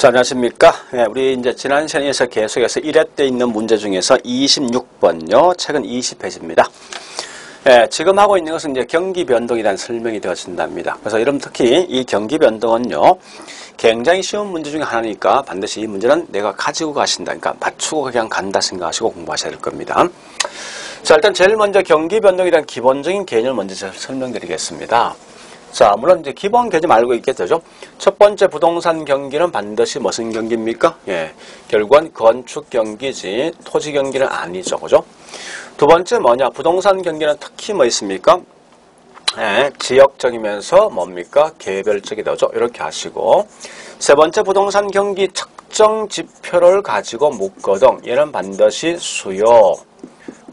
자, 안녕하십니까. 우리 이제 지난 시간에서 계속해서 1회 때 있는 문제 중에서 26번요. 책은 20페이지입니다. 지금 하고 있는 것은 이제 경기 변동에 대한 설명이 되어진답니다. 그래서 여러분 특히 이 경기 변동은요, 굉장히 쉬운 문제 중에 하나니까 반드시 이 문제는 내가 가지고 가신다. 그러니까 맞추고 그냥 간다 생각하시고 공부하셔야 될 겁니다. 자, 일단 제일 먼저 경기 변동에 대한 기본적인 개념을 먼저 제가 설명드리겠습니다. 자, 물론 이제 기본 개념 알고 있겠죠. 첫 번째 부동산 경기는 반드시 무슨 경기입니까? 결국은 건축 경기지 토지 경기는 아니죠. 그죠? 두 번째 뭐냐? 부동산 경기는 특히 뭐 있습니까? 지역적이면서 뭡니까? 개별적이다. 그죠? 이렇게 하시고. 세 번째 부동산 경기 특정 지표를 가지고 묶거든. 얘는 반드시 수요,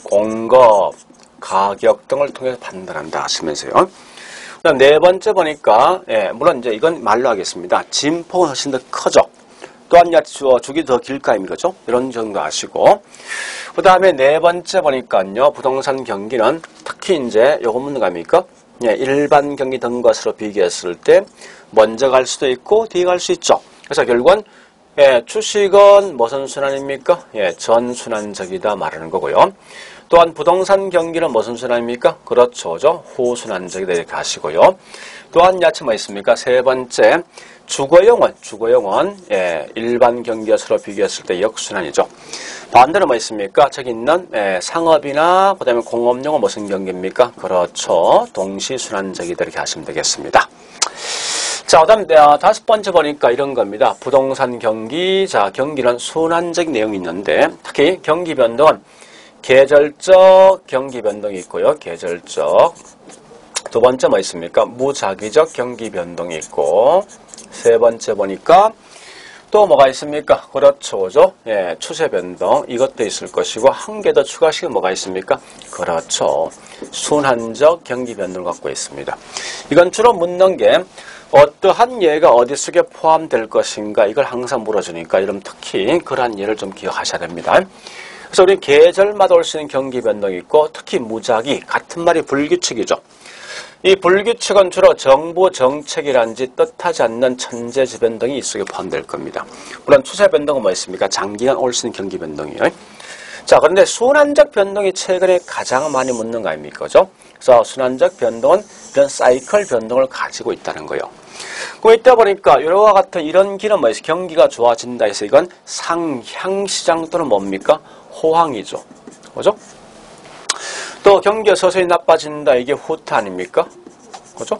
공급, 가격 등을 통해서 판단한다 하시면서요. 그다음 네 번째 보니까 물론 이제 이건 말로 하겠습니다. 진폭은 훨씬 더 크죠. 또한 주기 더 길까 아닙니까? 그죠? 이런 정도 아시고. 그다음에 네 번째 보니까요. 부동산 경기는 특히 이제 요거 묻는 거 아닙니까? 일반 경기 등 것으로 비교했을 때 먼저 갈 수도 있고 뒤에 갈 수 있죠. 그래서 결국은 주식은 무슨 순환입니까? 전순환적이다 말하는 거고요. 또한 부동산 경기는 무슨 순환입니까? 그렇죠. 호순환적이다 이렇게 하시고요. 또한 야채 뭐 있습니까? 세 번째, 주거용은 일반 경기와 서로 비교했을 때 역순환이죠. 반대로 뭐 있습니까? 저기 있는 상업이나 그다음에 공업용은 무슨 경기입니까? 그렇죠. 동시순환적이다 이렇게 하시면 되겠습니다. 자, 그다음 다섯 번째 보니까 이런 겁니다. 부동산 경기. 자, 경기는 순환적인 내용이 있는데 특히 경기 변동은 계절적 경기 변동이 있고요. 계절적. 두 번째 뭐 있습니까? 무작위적 경기 변동이 있고. 세 번째 보니까 또 뭐가 있습니까? 그렇죠. 추세 변동. 이것도 있을 것이고 한 개 더 추가시키면 뭐가 있습니까? 그렇죠. 순환적 경기 변동을 갖고 있습니다. 이건 주로 묻는 게 어떠한 예가 어디 속에 포함될 것인가 이걸 항상 물어주니까 여러분 특히 그러한 예를 좀 기억하셔야 됩니다. 그래서 우리 계절마다 올 수 있는 경기 변동이 있고 특히 무작위, 같은 말이 불규칙이죠. 이 불규칙은 주로 정부 정책이란지 뜻하지 않는 천재지 변동이 이 속에 포함될 겁니다. 물론 추세 변동은 뭐 있습니까? 장기간 올 수 있는 경기 변동이에요. 자, 그런데 순환적 변동이 최근에 가장 많이 묻는 거 아닙니까? 그죠? 그래서 순환적 변동은 이런 사이클 변동을 가지고 있다는 거예요. 그 이따 보니까 이와 같은 이런 기는 뭐 있어요? 경기가 좋아진다 해서 이건 상향시장 또는 뭡니까? 호황이죠. 그죠? 또 경기가 서서히 나빠진다. 이게 후퇴 아닙니까? 그죠?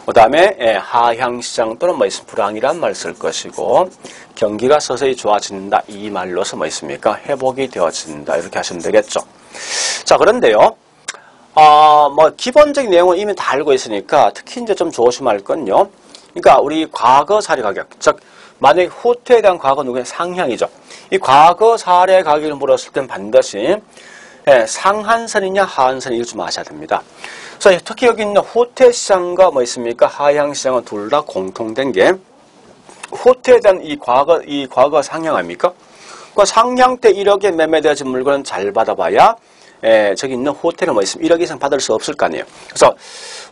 그 다음에 하향시장 또는 뭐 있으면 불황이란 말 쓸 것이고 경기가 서서히 좋아진다. 이 말로서 뭐 있습니까? 회복이 되어진다. 이렇게 하시면 되겠죠. 자, 그런데요. 뭐 기본적인 내용은 이미 다 알고 있으니까 특히 이제 좀 조심할 건요. 그러니까 우리 과거 사례 가격, 즉 만약에 후퇴에 대한 과거 누구의 상향이죠. 이 과거 사례 가격을 물었을 땐 반드시 상한선이냐 하한선이냐 이거 좀 아셔야 됩니다. 그래서 특히 여기 있는 후퇴 시장과 뭐 있습니까? 하향 시장은 둘 다 공통된 게 후퇴에 대한 이 과거 상향 아닙니까? 그 상향 때 1억에 매매되어진 물건은 잘 받아봐야 저기 있는 호텔은 뭐 있으면 1억 이상 받을 수 없을 거 아니에요. 그래서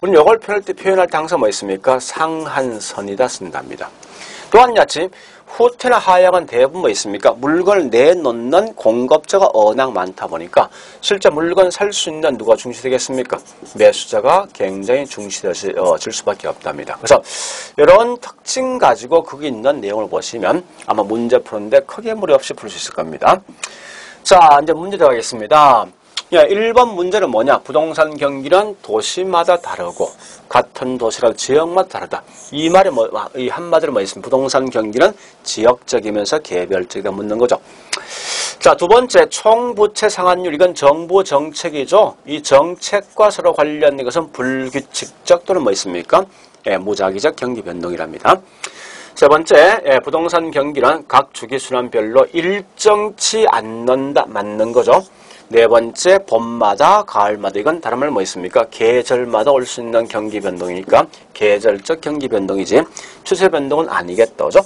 우리는 이걸 표현할 때 항상 뭐 있습니까? 상한선이다 쓴답니다. 또한 야치 호텔이나 하향은 대부분 뭐 있습니까? 물건을 내놓는 공급자가 워낙 많다 보니까 실제 물건 살 수 있는 누가 중시되겠습니까? 매수자가 굉장히 중시될 수밖에 없답니다. 그래서 이런 특징 가지고 거기 있는 내용을 보시면 아마 문제 푸는데 크게 무리 없이 풀 수 있을 겁니다. 자, 이제 문제 들어가겠습니다. 1번 문제는 뭐냐? 부동산 경기는 도시마다 다르고 같은 도시라도 지역마다 다르다. 이 말이 이 한마디로 뭐 있습니까? 부동산 경기는 지역적이면서 개별적이다 묻는 거죠. 자, 두 번째 총부채 상환율. 이건 정부 정책이죠. 이 정책과 서로 관련된 것은 불규칙적 또는 뭐 있습니까? 무작위적 경기 변동이랍니다. 세 번째, 부동산 경기는 각 주기 순환별로 일정치 않는다 맞는 거죠. 네 번째, 봄마다, 가을마다. 이건 다른 말 뭐 있습니까? 계절마다 올 수 있는 경기 변동이니까 계절적 경기 변동이지 추세 변동은 아니겠다. 그죠?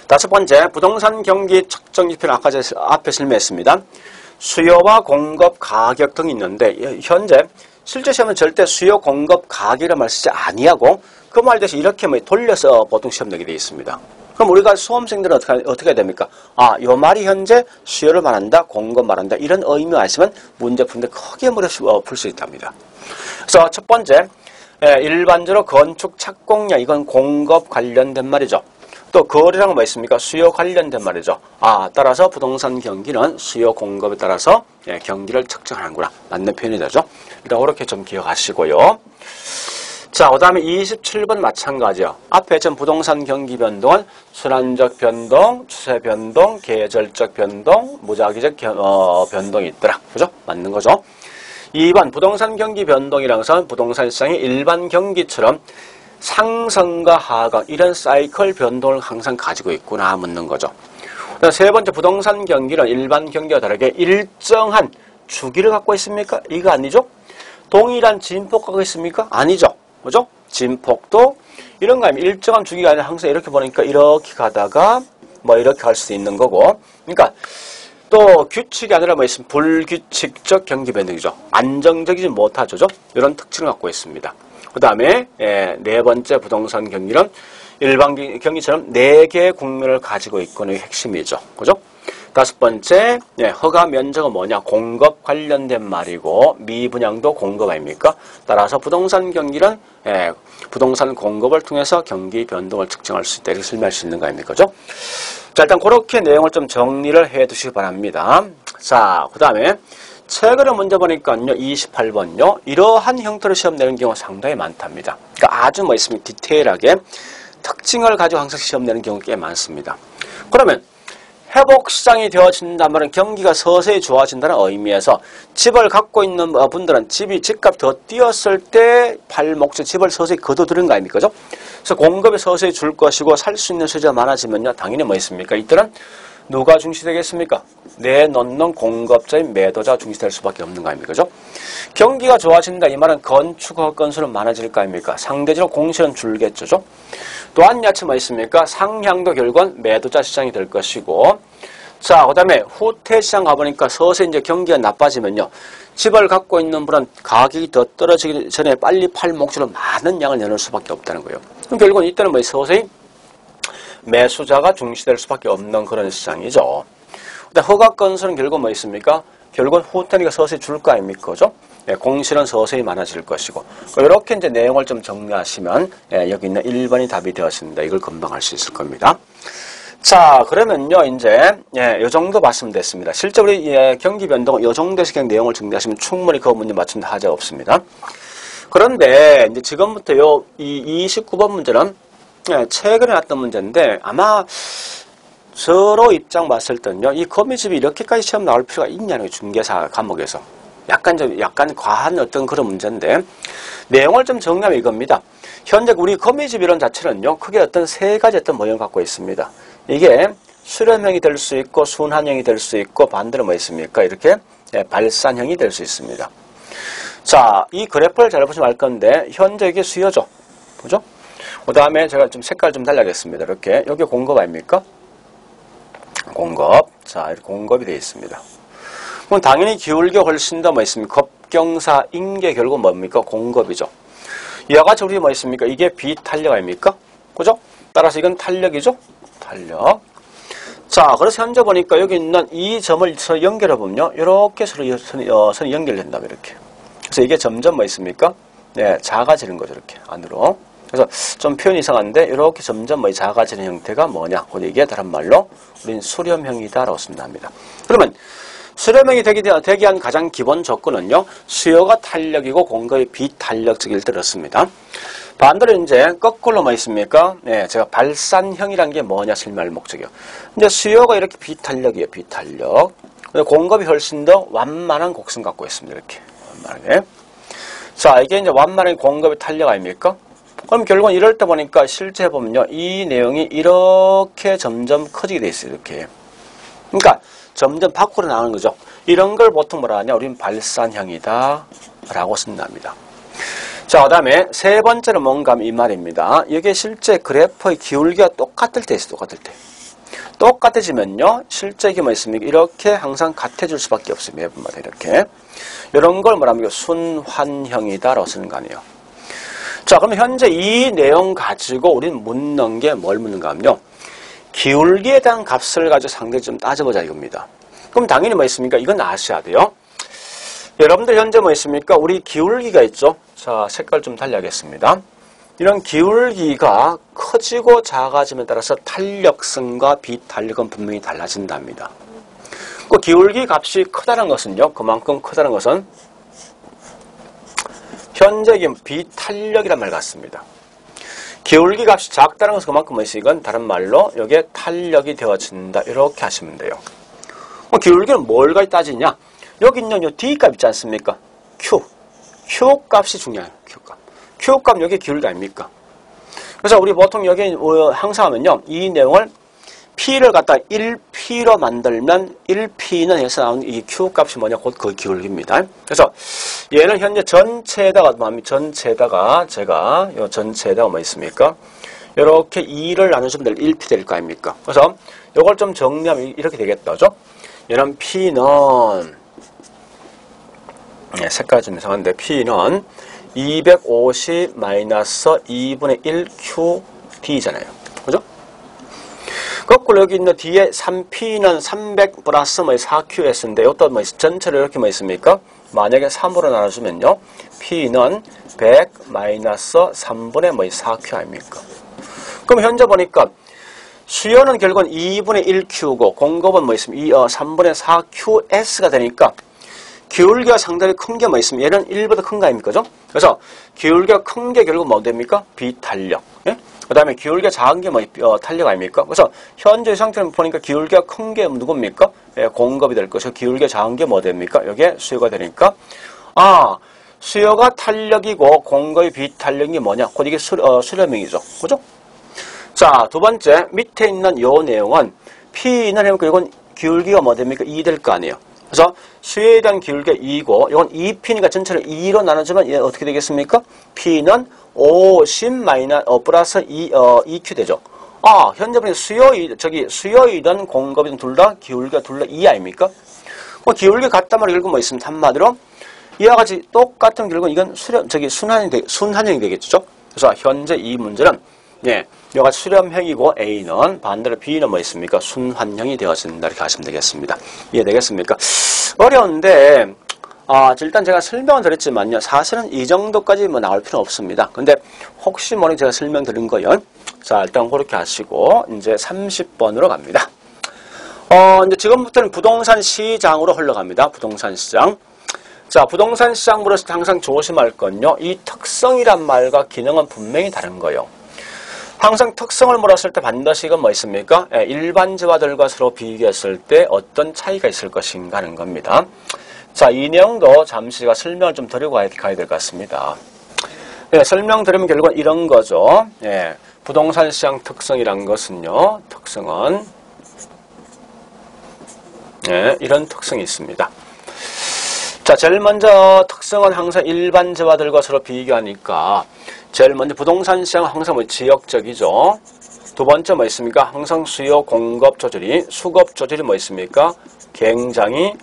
다섯 번째, 부동산 경기 측정 지표는 아까 앞에 설명했습니다. 수요와 공급, 가격 등이 있는데 현재 실제 시험은 절대 수요, 공급, 가격이라는 말 쓰지 아니하고 그 말 대신 이렇게 돌려서 보통 시험 내게 되어 있습니다. 그럼 우리가 수험생들은 어떻게 해야 됩니까? 요 말이 현재 수요를 말한다, 공급 말한다, 이런 의미가 있으면 문제 푸는데 크게 무려 풀 수 있답니다. 그래서 첫 번째, 일반적으로 건축 착공량, 이건 공급 관련된 말이죠. 또 거래량 뭐 있습니까? 수요 관련된 말이죠. 따라서 부동산 경기는 수요 공급에 따라서 경기를 측정하는구나. 맞는 표현이 되죠. 일단 그렇게 좀 기억하시고요. 자, 그 다음에 27번 마찬가지요. 앞에 전 부동산 경기 변동은 순환적 변동, 추세 변동, 계절적 변동, 무작위적 변동이 있더라. 그죠? 맞는 거죠. 2번 부동산 경기 변동이라는 것은 부동산 시장이 일반 경기처럼 상승과 하강 이런 사이클 변동을 항상 가지고 있구나 묻는 거죠. 세 번째 부동산 경기는 일반 경기와 다르게 일정한 주기를 갖고 있습니까? 이거 아니죠? 동일한 진폭 갖고 있습니까? 아니죠. 그죠? 진폭도 이런 거 아니면 일정한 주기가 아니라 항상 이렇게 보니까 이렇게 가다가 뭐 이렇게 갈 수도 있는 거고. 그러니까 또 규칙이 아니라 뭐 있으면 불규칙적 경기 변동이죠. 안정적이지 못하죠. 이런 특징을 갖고 있습니다. 그 다음에 네 번째 부동산 경기는 일반 경기처럼 4개의 국면을 가지고 있고는 핵심이죠. 그죠? 다섯 번째, 허가 면적은 뭐냐? 공급 관련된 말이고 미분양도 공급 아닙니까? 따라서 부동산 경기는 부동산 공급을 통해서 경기 변동을 측정할 수 있다. 이렇게 설명할 수 있는 거 아닙니까? 그죠? 자, 일단 그렇게 내용을 좀 정리를 해 두시기 바랍니다. 자, 그 다음에 최근에 문제 보니까요, 28번요. 이러한 형태로 시험 내는 경우가 상당히 많답니다. 그러니까 아주 뭐 있으면 디테일하게 특징을 가지고 항상 시험 내는 경우가 꽤 많습니다. 그러면 회복시장이 되어진다면 경기가 서서히 좋아진다는 의미에서 집을 갖고 있는 분들은 집값 더 뛰었을 때 팔목적 집을 서서히 거둬들인 거 아닙니까? 그죠? 그래서 공급이 서서히 줄 것이고 살 수 있는 수요가 많아지면요. 당연히 뭐 있습니까? 이때는 누가 중시되겠습니까? 내놓는 공급자인 매도자 중시될 수밖에 없는 거 아닙니까? 그죠? 경기가 좋아진다. 이 말은 건축 건수는 많아질 거 아닙니까? 상대적으로 공실은 줄겠죠. 또한 야채 뭐 있습니까? 상향도 결국은 매도자 시장이 될 것이고, 자, 그 다음에 후퇴 시장 가보니까 서서히 이제 경기가 나빠지면요. 집을 갖고 있는 분은 가격이 더 떨어지기 전에 빨리 팔 목적으로 많은 양을 내놓을 수밖에 없다는 거예요. 그럼 결국은 이때는 뭐 서서히 매수자가 중시될 수밖에 없는 그런 시장이죠. 허가 건수는 결국 뭐 있습니까? 결국은 후퇴니까 서서히 줄 거 아닙니까? 그죠? 공실은 서서히 많아질 것이고. 이렇게 이제 내용을 좀 정리하시면, 여기 있는 1번이 답이 되었습니다. 이걸 금방 알 수 있을 겁니다. 자, 그러면요, 이제, 요 정도 말씀됐습니다. 실제 우리, 경기 변동은 요 정도에서 그냥 내용을 정리하시면 충분히 그 문제 맞추는데 하자 없습니다. 그런데, 이제 지금부터 이 29번 문제는, 최근에 났던 문제인데, 아마, 서로 입장 봤을 때는요, 이 거미집이 이렇게까지 시험 나올 필요가 있냐는 게 중개사 과목에서. 약간 과한 어떤 그런 문제인데, 내용을 좀 정리하면 이겁니다. 현재 우리 거미집 이론 자체는요, 크게 어떤 세 가지 어떤 모형을 갖고 있습니다. 이게 수렴형이 될 수 있고, 순환형이 될 수 있고, 반대로 뭐 있습니까? 이렇게 발산형이 될 수 있습니다. 자, 이 그래프를 잘 보시면 알 건데, 현재 이게 수요죠. 보죠? 그 다음에 제가 좀 색깔 좀 달라겠습니다. 이렇게. 여기 공급 아닙니까? 공급. 자, 이렇게 공급이 되어 있습니다. 그럼 당연히 기울기 훨씬 더 뭐 있습니까? 급경사, 인계 결국 뭡니까? 공급이죠. 이와 같이 우리 뭐 있습니까? 이게 비탄력 아닙니까? 그죠? 따라서 이건 탄력이죠? 탄력. 자, 그래서 현재 보니까 여기 있는 이 점을 서로 연결해 보면요. 이렇게 서로 연결된다고 이렇게. 그래서 이게 점점 뭐 있습니까? 작아지는 거죠. 이렇게 안으로. 그래서 좀 표현이 이상한데 이렇게 점점 뭐 작아지는 형태가 뭐냐? 이게 다른 말로 우린 수렴형이다라고 쓴답니다. 그러면 수렴형이 되기 위한 가장 기본 조건은요. 수요가 탄력이고 공급이 비탄력적일 때 그렇습니다. 반대로 이제 거꾸로 뭐 있습니까? 제가 발산형이란 게 뭐냐 설명할 목적이요. 이제 수요가 이렇게 비탄력이에요. 비탄력. 공급이 훨씬 더 완만한 곡선 갖고 있습니다. 이렇게 완만하게. 자, 이게 이제 완만한 공급의 탄력 아닙니까? 그럼 결국은 이럴 때 보니까 실제 보면요. 이 내용이 이렇게 점점 커지게 돼 있어요. 이렇게. 그러니까 점점 밖으로 나오는 거죠. 이런 걸 보통 뭐라 하냐? 우린 발산형이다 라고 쓴답니다. 자, 그 다음에 세 번째는 뭔가 하면 이 말입니다. 이게 실제 그래프의 기울기가 똑같을 때 있어요. 똑같을 때. 똑같아지면요. 실제 이게 뭐 있습니까? 이렇게 항상 같아질 수밖에 없어요. 매번마다 이렇게. 이런 걸 뭐랍니까? 순환형이다 라고 쓰는 거 아니에요. 자, 그럼 현재 이 내용 가지고 우리는 묻는 게 뭘 묻는가 하면요. 기울기에 대한 값을 가지고 상대 좀 따져보자 이겁니다. 그럼 당연히 뭐 있습니까? 이건 아셔야 돼요. 여러분들 현재 뭐 있습니까? 우리 기울기가 있죠. 자, 색깔 좀 달리하겠습니다. 이런 기울기가 커지고 작아짐에 따라서 탄력성과 비탄력은 분명히 달라진답니다. 그 기울기 값이 크다는 것은요. 그만큼 크다는 것은 현재 비탄력이란 말 같습니다. 기울기 값이 작다는 것은 그만큼 뭐있어요? 이건 다른 말로 여기에 탄력이 되어진다. 이렇게 하시면 돼요. 기울기는 뭘 가지고 따지냐? 여기 있는 요 D 값 있지 않습니까? Q. Q 값이 중요해요. Q 값. Q 값 여기 기울기 아닙니까? 그래서 우리 보통 여기 항상 하면요. 이 내용을 P를 갖다 1P로 만들면 1P는 해서 나오는 이 Q 값이 뭐냐? 곧 그 기울기입니다. 그래서 얘는 현재 전체에다가 제가 요 전체에다가 뭐 있습니까? 이렇게 2를 나누시면 될 1P 될 거 아닙니까? 그래서 이걸 좀 정리하면 이렇게 되겠다죠? 얘는 P는 네, 색깔 좀 이상한데 P는 250 마이너스 2분의 1 QD잖아요. 그죠? 거꾸로 여기 있는 뒤에 3P는 300 플러스 4QS인데 이것도 전체를 이렇게 뭐 있습니까? 만약에 3으로 나눠주면요. P는 100 마이너스 3분의 4Q 아닙니까? 그럼 현재 보니까 수요는 결국은 2분의 1Q고 공급은 뭐 있습니까? 3분의 4QS가 되니까 기울기가 상당히 큰 게 뭐 있습니까? 얘는 1보다 큰 거 아닙니까? 그죠? 그래서 기울기가 큰 게 결국 뭐 됩니까? 비탄력. 예? 그 다음에 기울기가 작은 게 뭐 탄력 아닙니까? 그래서 현재 상태는 보니까 기울기가 큰 게 누굽니까? 예, 공급이 될 것이고 기울기가 작은 게 뭐 됩니까? 여기에 수요가 되니까 수요가 탄력이고 공급이 비탄력이 뭐냐? 곧 이게 수렴형이죠. 그죠? 자, 두 번째 밑에 있는 요 내용은 P는 이건 기울기가 뭐 됩니까? 2 될 거 아니에요. 그래서 수요에 대한 기울기가 2고 이건 2P니까 전체를 2로 나눠주면 얘 어떻게 되겠습니까? P는 50 플러스 2Q 되죠. 현재 보니까 수요이든 공급이든 둘 다 기울기가 둘 다 2 아닙니까? 기울기 같단 말이 결국 뭐 있습니까? 한마디로 이와 같이 똑같은 결국은 이건 순환형이 되겠죠. 그래서 현재 이 문제는 여가 수렴형이고 A는 반대로 B는 뭐 있습니까? 순환형이 되어진다. 이렇게 하시면 되겠습니다. 이해되겠습니까? 어려운데 일단 제가 설명을 드렸지만요. 사실은 이 정도까지 뭐 나올 필요는 없습니다. 근데 혹시 모르니 제가 설명드린 거요. 자, 일단 그렇게 하시고 이제 30번으로 갑니다. 이제 지금부터는 부동산 시장으로 흘러갑니다. 부동산 시장. 자, 부동산 시장 물었을 때 항상 조심할 건요. 이 특성이란 말과 기능은 분명히 다른 거예요. 항상 특성을 물었을 때 반드시 이건 뭐 있습니까? 일반지와들과 서로 비교했을 때 어떤 차이가 있을 것인가 하는 겁니다. 자, 이 내용도 잠시 제가 설명을 좀 드리고 가야 될 것 같습니다. 설명드리면 결국은 이런 거죠. 부동산 시장 특성이란 것은요. 특성은 이런 특성이 있습니다. 자, 제일 먼저 특성은 항상 일반지와들과 서로 비교하니까 제일 먼저 부동산 시장은 항상 뭐 지역적이죠. 두 번째 뭐 있습니까? 항상 수요 공급 조절이 수급 조절이 뭐 있습니까? 굉장히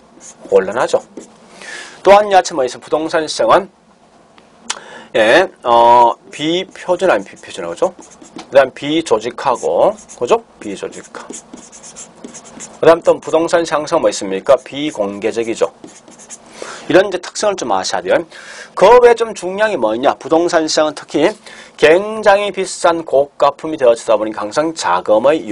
곤란하죠. 또한 야채 뭐 있습니까? 부동산 시장은 비표준 아니 비표준하죠. 그다음 비조직하고 그죠? 비조직화. 그다음 또 부동산 시장 항상 뭐 있습니까? 비공개적이죠. 이런 이제 특성을 좀 아셔야 돼요. 그 외에 좀 중요한 게 뭐냐? 부동산 시장은 특히 굉장히 비싼 고가품이 되어지다 보니까 항상 자금의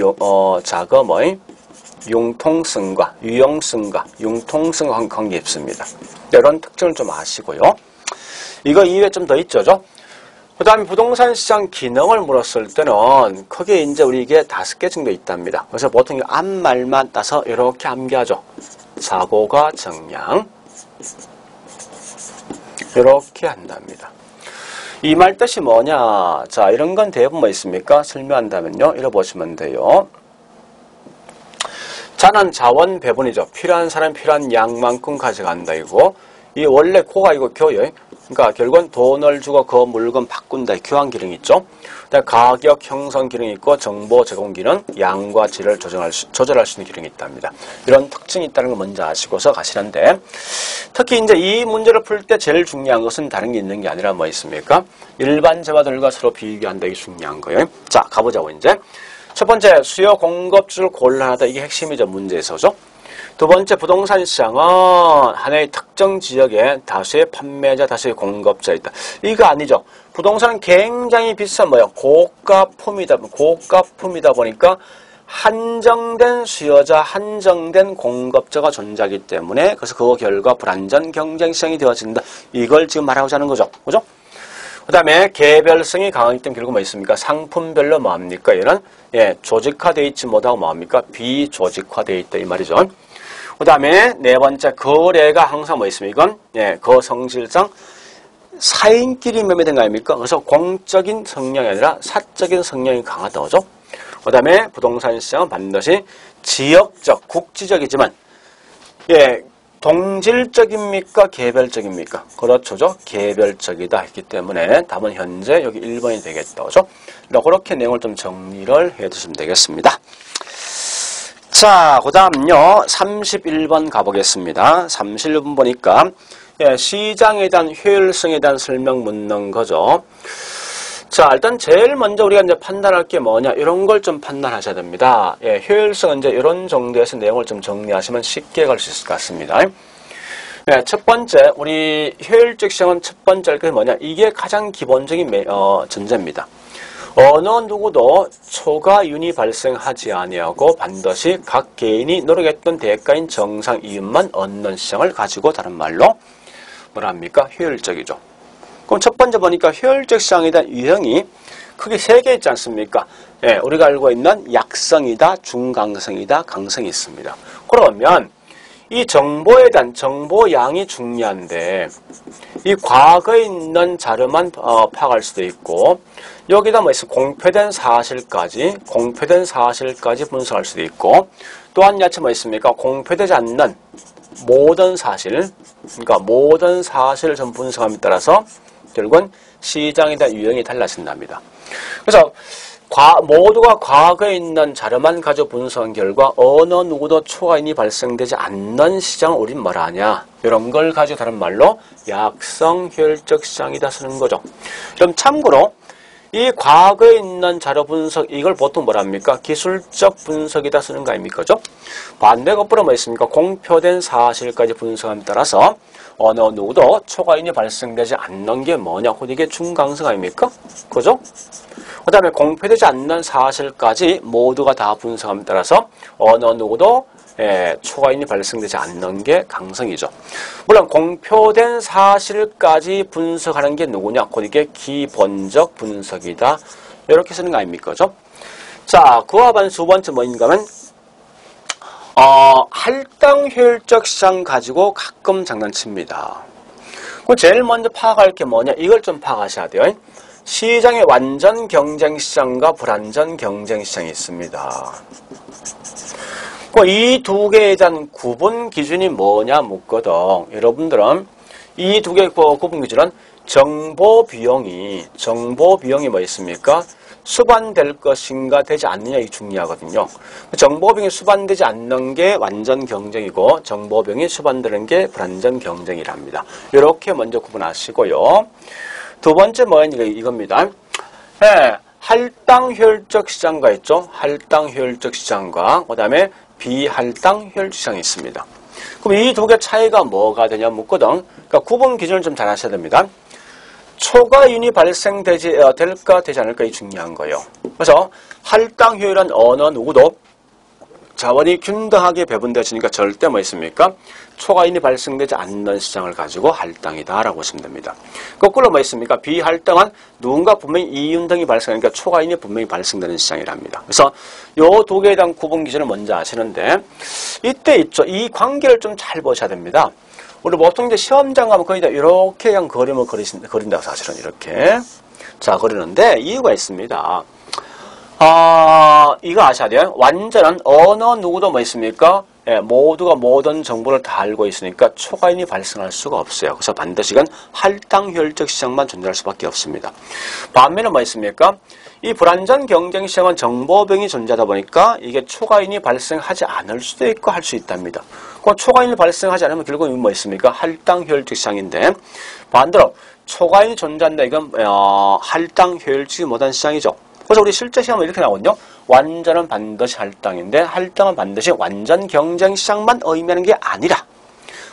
융통성과 유용성과 융통성과 관계 있습니다. 이런 특징을 좀 아시고요. 이거 이외에 좀 더 있죠. 그 다음에 부동산 시장 기능을 물었을 때는 크게 이제 우리 이게 5개 정도 있답니다. 그래서 보통 앞말만 따서 이렇게 암기하죠. 사고가 정량. 이렇게 한답니다. 이 말 뜻이 뭐냐? 자, 이런 건 대부분 뭐 있습니까? 설명한다면요. 이러 보시면 돼요. 자는 자원 배분이죠. 필요한 사람 필요한 양만큼 가져간다 이거. 이 원래 코가 이거 교요. 그러니까 결국은 돈을 주고 그 물건 바꾼다. 교환 기능이 있죠. 가격 형성 기능이 있고 정보 제공 기능, 양과 질을 조절할 수 있는 기능이 있답니다. 이런 특징이 있다는 걸 먼저 아시고서 가시는데 특히 이제 이 문제를 풀 때 제일 중요한 것은 다른 게 있는 게 아니라 뭐 있습니까? 일반 재화들과 서로 비교한다. 이게 중요한 거예요. 자, 가보자고 이제. 첫 번째, 수요 공급줄 곤란하다. 이게 핵심이죠. 문제에서죠. 두 번째, 부동산 시장은 하나의 특정 지역에 다수의 판매자, 다수의 공급자 있다. 이거 아니죠. 부동산은 굉장히 비싼 뭐야? 고가품이다 보니까 한정된 수요자, 한정된 공급자가 존재하기 때문에 그래서 그 결과 불안전 경쟁 시장이 되어진다. 이걸 지금 말하고자 하는 거죠. 그죠? 그 다음에 개별성이 강하기 때문에 결국 뭐 있습니까? 상품별로 뭐합니까? 얘는 조직화되어 있지 못하고 뭐합니까? 비조직화되어 있다. 이 말이죠. 그 다음에 네 번째, 거래가 항상 뭐 있습니까? 이건 그 성질상 사인끼리 매매된 거 아닙니까? 그래서 공적인 성향이 아니라 사적인 성향이 강하다. 그죠? 그 다음에 부동산 시장은 반드시 지역적, 국지적이지만 동질적입니까? 개별적입니까? 그렇죠. 개별적이다 했기 때문에 답은 현재 여기 1번이 되겠다. 그죠? 그렇게 내용을 좀 정리를 해 주시면 되겠습니다. 자, 그 다음요. 31번 가보겠습니다. 31번 보니까 시장에 대한 효율성에 대한 설명 묻는 거죠. 자, 일단 제일 먼저 우리가 이제 판단할 게 뭐냐, 이런 걸 좀 판단하셔야 됩니다. 효율성은 이제 이런 정도에서 내용을 좀 정리하시면 쉽게 갈 수 있을 것 같습니다. 첫 번째, 우리 효율적 시장은 첫 번째 게 뭐냐, 이게 가장 기본적인 전제입니다. 어느 누구도 초과윤이 발생하지 아니하고 반드시 각 개인이 노력했던 대가인 정상 이윤만 얻는 시장을 가지고 다른 말로 뭐랍니까? 효율적이죠. 그럼 첫 번째 보니까 효율적 시장에 대한 유형이 크게 3개 있지 않습니까? 우리가 알고 있는 약성이다, 중강성이다, 강성이 있습니다. 그러면 이 정보에 대한 정보양이 중요한데 이 과거에 있는 자료만 파악할 수도 있고 여기다 뭐 있어? 공표된 사실까지 분석할 수도 있고 또한 야채 뭐 있습니까? 공표되지 않는 모든 사실, 그러니까 모든 사실을 전 분석함에 따라서 결국은 시장에 대한 유형이 달라진답니다. 그래서 모두가 과거에 있는 자료만 가지고 분석한 결과 어느 누구도 초과인이 발생되지 않는 시장을 우린 뭐라 하냐, 이런 걸 가지고 다른 말로 약성 효율적 시장이다 쓰는 거죠. 그럼 참고로 이 과거에 있는 자료 분석, 이걸 보통 뭐라 합니까? 기술적 분석이다 쓰는 거 아닙니까? 그죠? 반대 거꾸로 뭐 있습니까? 공표된 사실까지 분석함에 따라서 어느 누구도 초과인이 발생되지 않는 게 뭐냐? 이게 중강성 아닙니까? 그죠? 그 다음에 공표되지 않는 사실까지 모두가 다 분석함에 따라서 어느 누구도 초과인이 발생되지 않는 게 강성이죠. 물론 공표된 사실까지 분석하는 게 누구냐? 이게 기본적 분석이다. 이렇게 쓰는 거 아닙니까? 그죠? 자, 그와 반대 두 번째 뭐인가 하면 할당 효율적 시장 가지고 가끔 장난칩니다. 그 제일 먼저 파악할 게 뭐냐? 이걸 좀 파악하셔야 돼요. 시장의 완전 경쟁 시장과 불완전 경쟁 시장이 있습니다. 이 두 개에 대한 구분 기준이 뭐냐 묻거든. 여러분들은 이 두 개의 구분 기준은 정보 비용이 뭐 있습니까? 수반될 것인가 되지 않느냐 이 중요하거든요. 정보 비용이 수반되지 않는 게 완전 경쟁이고 정보 비용이 수반되는 게 불완전 경쟁이랍니다. 이렇게 먼저 구분하시고요. 두 번째 뭐냐 이겁니다. 할당 효율적 시장과 있죠. 할당 효율적 시장과 그다음에 비할당 효율적 시장이 있습니다. 그럼 이 두 개 차이가 뭐가 되냐 묻거든. 그러니까 구분 기준을 좀 잘 하셔야 됩니다. 초과윤이 될까 되지 않을까 이 중요한 거예요. 그래서 할당 효율은 어느 누구도 자원이 균등하게 배분되어지니까 절대 뭐 있습니까? 초과인이 발생되지 않는 시장을 가지고 할당이다 라고 보시면 됩니다. 거꾸로 뭐 있습니까? 비할당은 누군가 분명히 이윤 등이 발생하니까 초과인이 분명히 발생되는 시장이랍니다. 그래서 요 두 개에 대한 구분 기준을 먼저 아시는데 이때 있죠. 이 관계를 좀 잘 보셔야 됩니다. 우리 보통 이제 시험장 가면 거의 다 이렇게 그냥 그림을 그린다고 사실은 이렇게. 자, 그리는데 이유가 있습니다. 이거 아셔야 돼요. 완전한 어느 누구도 뭐 있습니까? 모두가 모든 정보를 다 알고 있으니까 초과인이 발생할 수가 없어요. 그래서 반드시 이건 할당 효율적 시장만 존재할 수밖에 없습니다. 반면에 뭐 있습니까? 이 불완전 경쟁 시장은 정보병이 존재하다 보니까 이게 초과인이 발생하지 않을 수도 있고 할 수 있답니다. 그 초과인이 발생하지 않으면 결국은 뭐 있습니까? 할당 효율적 시장인데 반대로 초과인이 존재한다. 이건 할당 효율적이 못한 시장이죠. 그래서 우리 실제 시험은 이렇게 나오거든요. 완전은 반드시 할당인데 할당은 반드시 완전 경쟁시장만 의미하는 게 아니라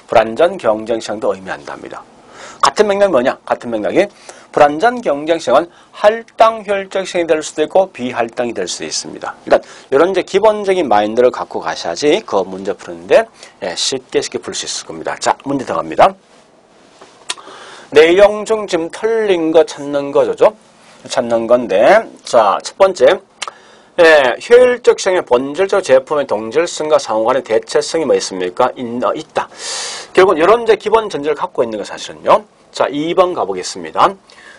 불완전 경쟁시장도 의미한답니다. 같은 맥락이 뭐냐? 같은 맥락이 불완전 경쟁시장은 할당 효율적 시장이 될 수도 있고 비할당이 될 수도 있습니다. 일단 이런 이제 기본적인 마인드를 갖고 가셔야지 그 문제 푸는데 쉽게 풀 수 있을 겁니다. 자, 문제 들어갑니다. 내용 중 지금 틀린 거 찾는 거죠. 찾는 건데, 자, 첫 번째, 효율적 시장의 본질적 제품의 동질성과 상호간의 대체성이 뭐 있습니까? 있다. 결국 이런 이제 기본 전제를 갖고 있는 거 사실은요. 자, 2번 가보겠습니다.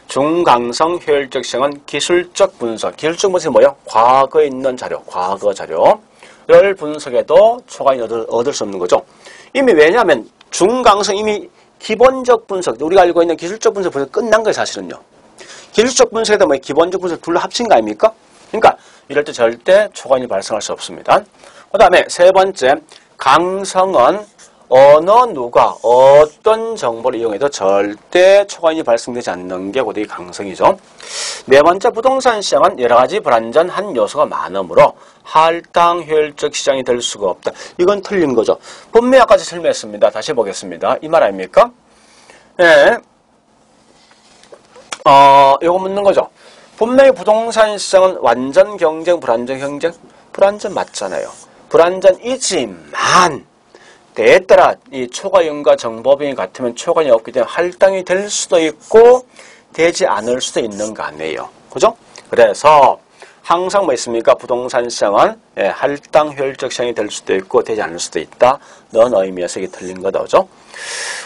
중강성 효율적 시장은 기술적 분석. 기술적 분석이 뭐예요? 과거에 있는 자료, 과거 자료를 분석해도 초과인이 얻을 수 없는 거죠. 이미 왜냐하면 중강성 이미 기본적 분석, 우리가 알고 있는 기술적 분석 벌써 끝난 거예요, 사실은요. 기술적 분석에다 뭐 기본적 분석 둘러 합친 거 아닙니까? 그러니까 이럴 때 절대 초과인이 발생할 수 없습니다. 그 다음에 세 번째, 강성은 어느 누가 어떤 정보를 이용해도 절대 초과인이 발생되지 않는 게 고대의 강성이죠. 네 번째, 부동산 시장은 여러 가지 불완전한 요소가 많으므로 할당 효율적 시장이 될 수가 없다. 이건 틀린 거죠. 분명히 아까 설명했습니다. 다시 보겠습니다. 이 말 아닙니까? 네. 이거 묻는 거죠. 분명히 부동산 시장은 완전 경쟁, 불완전 경쟁? 불완전 맞잖아요. 불완전이지만 때에 따라 이 초과이용과 정보비용이 같으면 초과이 없기 때문에 할당이 될 수도 있고 되지 않을 수도 있는 거 아니에요. 그죠? 그래서 항상 뭐 있습니까? 부동산 시장은 할당 효율적 시장이 될 수도 있고 되지 않을 수도 있다. 넌 의미에서 이게 틀린 거다. 그죠?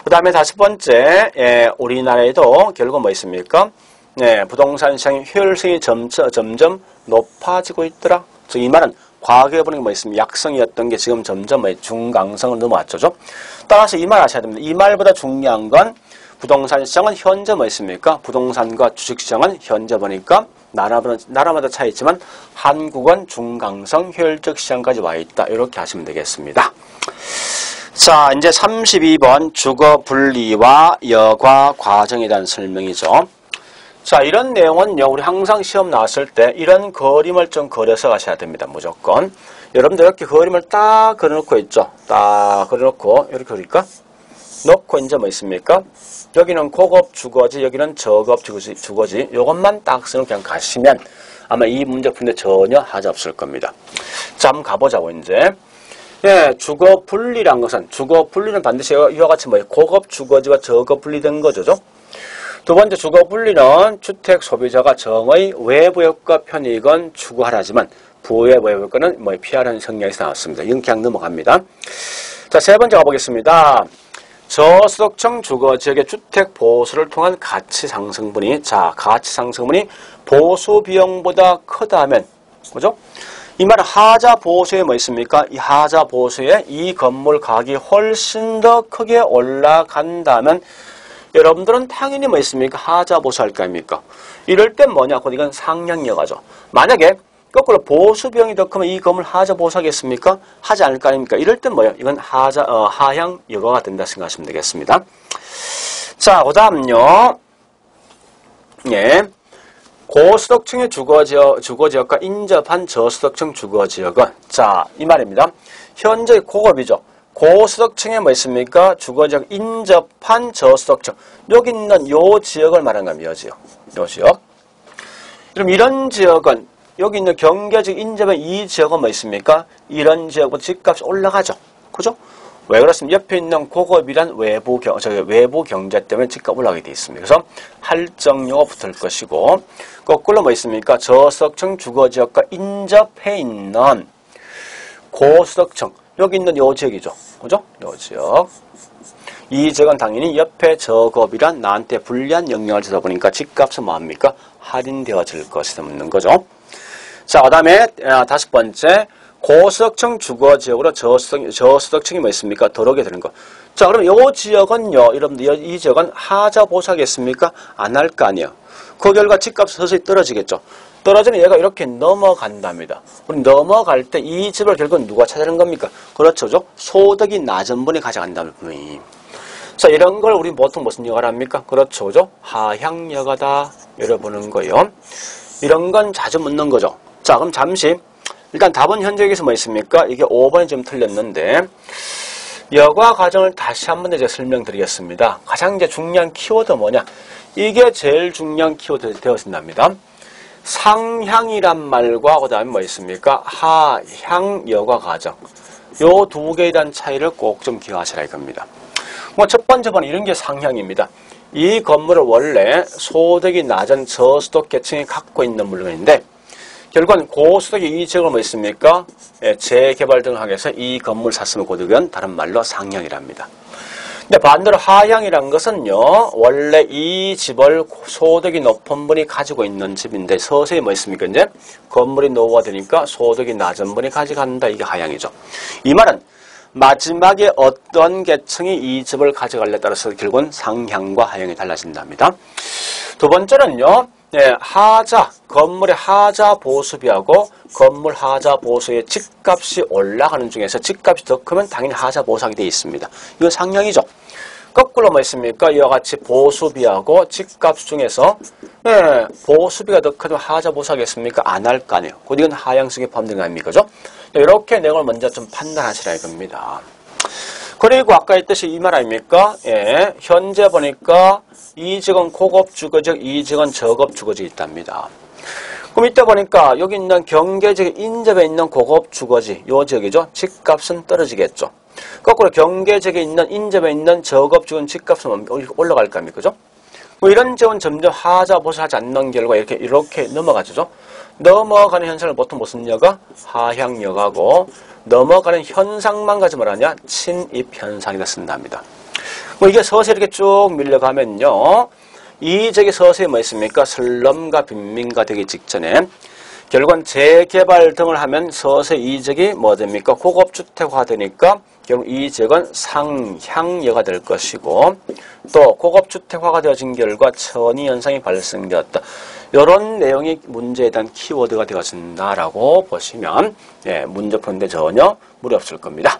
그 다음에 다섯 번째, 우리나라에도 결국 뭐 있습니까? 부동산 시장의 효율성이 점점 높아지고 있더라. 즉, 이 말은 과거에 보는 게 뭐 있습니까? 약성이었던 게 지금 점점 중강성을 넘어왔죠. 따라서 이 말 아셔야 됩니다. 이 말보다 중요한 건 부동산 시장은 현재 뭐 있습니까? 부동산과 주식시장은 현재 보니까 나라마다 차이 있지만 한국은 중강성 효율적 시장까지 와 있다. 이렇게 하시면 되겠습니다. 자, 이제 32번 주거 분리와 여과 과정에 대한 설명이죠. 자, 이런 내용은요, 우리 항상 시험 나왔을 때 이런 그림을 좀 그려서 가셔야 됩니다. 무조건. 여러분들 이렇게 그림을 딱 그려놓고 있죠. 딱 그려놓고, 이렇게 그릴까? 놓고 이제 뭐 있습니까? 여기는 고급 주거지, 여기는 저급 주거지. 요것만 딱 쓰는 그냥 가시면 아마 이 문제 푸는데 전혀 하자 없을 겁니다. 자, 한번 가보자고, 이제. 주거 분리란 것은, 주거 분리는 반드시 이와 같이 뭐예요? 고급 주거지와 저급 분리된 거죠. 두 번째, 주거 분리는 주택 소비자가 정의 외부효과 편익은 추구하라지만 부의 외부효과는 피하라는 성향에서 나왔습니다. 이건 그냥 넘어갑니다. 자, 세 번째 가보겠습니다. 저소득층 주거지역의 주택 보수를 통한 가치 상승분이, 자, 가치 상승분이 보수 비용보다 크다면, 그죠? 이 말은 하자 보수에 뭐 있습니까? 이 하자 보수에 이 건물 가격이 훨씬 더 크게 올라간다면 여러분들은 당연히 뭐 있습니까? 하자 보수할 거 아닙니까? 이럴 땐 뭐냐? 곧 이건 상향여가죠. 만약에 거꾸로 보수 비용이 더 크면 이 건물 하자 보수하겠습니까? 하지 않을 거 아닙니까? 이럴 땐 뭐예요? 이건 하향 여가가 된다 생각하시면 되겠습니다. 자, 그 다음요. 고소득층의 주거지역과 인접한 저소득층 주거지역은, 자, 이 말입니다. 현재 고급이죠. 고소득층에 뭐 있습니까? 주거지역 인접한 저소득층. 여기 있는 요 지역을 말하는 겁니다. 요 지역. 요 지역. 그럼 이런 지역은, 여기 있는 경계지역 인접한 이 지역은 뭐 있습니까? 이런 지역보다 집값이 올라가죠. 그죠? 왜 그렇습니까? 옆에 있는 고급이란 외부 경제 때문에 집값 올라가게 돼 있습니다. 그래서 할정료가 붙을 것이고, 거꾸로 뭐 있습니까? 저소득층 주거지역과 인접해 있는 고소득층. 여기 있는 요 지역이죠. 그죠? 요 지역. 이 지역은 당연히 옆에 저급이란 나한테 불리한 영향을 주다 보니까 집값은 뭐합니까? 할인되어질 것이 묻는 거죠. 자, 그 다음에 다섯 번째. 고소득층 주거지역으로 저소득층이 뭐 있습니까? 들어오게 되는 거. 자, 그럼 요 지역은요, 여러분들, 이 지역은 하자 보수하겠습니까? 안 할 거 아니에요. 그 결과 집값이 서서히 떨어지겠죠. 떨어지는 얘가 이렇게 넘어간답니다. 우리 넘어갈 때 이 집을 결국 누가 찾아내는 겁니까? 그렇죠. 소득이 낮은 분이 가져간다는 분이. 자, 이런 걸 우리 보통 무슨 여가를 합니까? 그렇죠. 하향 여가다. 열어보는 거예요. 이런 건 자주 묻는 거죠. 자, 그럼 잠시 일단 답은 현재 여기서 뭐 있습니까? 이게 5번이 좀 틀렸는데 여과 과정을 다시 한번 이제 설명드리겠습니다. 가장 이제 중요한 키워드 뭐냐? 이게 제일 중요한 키워드 되어진답니다. 상향이란 말과 그 다음에 뭐 있습니까? 하향 여과 과정. 요 두 개에 대한 차이를 꼭 좀 기억하시라 이겁니다. 뭐 첫 번째 번은 이런 게 상향입니다. 이 건물은 원래 소득이 낮은 저소득 계층이 갖고 있는 물건인데 결국은 고소득의 이 지역을 뭐 있습니까? 재개발 등을 하기 위해서 이 건물 샀으면 고득은 다른 말로 상향이랍니다. 근데 반대로 하향이란 것은요, 원래 이 집을 소득이 높은 분이 가지고 있는 집인데 서서히 뭐 있습니까? 이제 건물이 노후화되니까 소득이 낮은 분이 가져간다. 이게 하향이죠. 이 말은 마지막에 어떤 계층이 이 집을 가져갈래 따라서 결국은 상향과 하향이 달라진답니다. 두 번째는요, 하자, 건물의 하자 보수비하고 건물 하자 보수의 집값이 올라가는 중에서 집값이 더 크면 당연히 하자 보수하게 되어 있습니다. 이건 상향이죠. 거꾸로 뭐 있습니까? 이와 같이 보수비하고 집값 중에서 보수비가 더 크면 하자 보수하겠습니까? 안 할 거 아니에요. 곧 이건 하향성에 포함되는 거 아닙니까? 그죠? 이렇게 내용을 먼저 좀 판단하시라 이겁니다. 그리고 아까 했듯이 이 말 아닙니까? 현재 보니까 이 지역은 고급 주거지역, 이 지역은 저급 주거지역이 있답니다. 그럼 이때 보니까 여기 있는 경계지역 인접에 있는 고급 주거지, 요 지역이죠. 집값은 떨어지겠죠. 거꾸로 경계지역에 있는 인접에 있는 저급 주거지 집값은 올라갈 겁니까? 그죠? 뭐 이런 지역은 점점 하자 보수하지 않는 결과 이렇게 넘어가죠. 넘어가는 현상을 보통 무슨 여가? 하향여가고 넘어가는 현상만 가지고 말하냐? 친입 현상이라 쓴답니다. 뭐 이게 서서히 이렇게 쭉 밀려가면요. 이 지역이 서서히 뭐 있습니까? 슬럼과 빈민가 되기 직전에 결국은 재개발 등을 하면 서서히 이 지역이 뭐 됩니까? 고급주택화 되니까 결국 이 지역은 상향여가 될 것이고 또 고급주택화가 되어진 결과 천이현상이 발생되었다. 이런 내용이 문제에 대한 키워드가 되어진다라고 보시면 문제 푸는데 전혀 무리 없을 겁니다.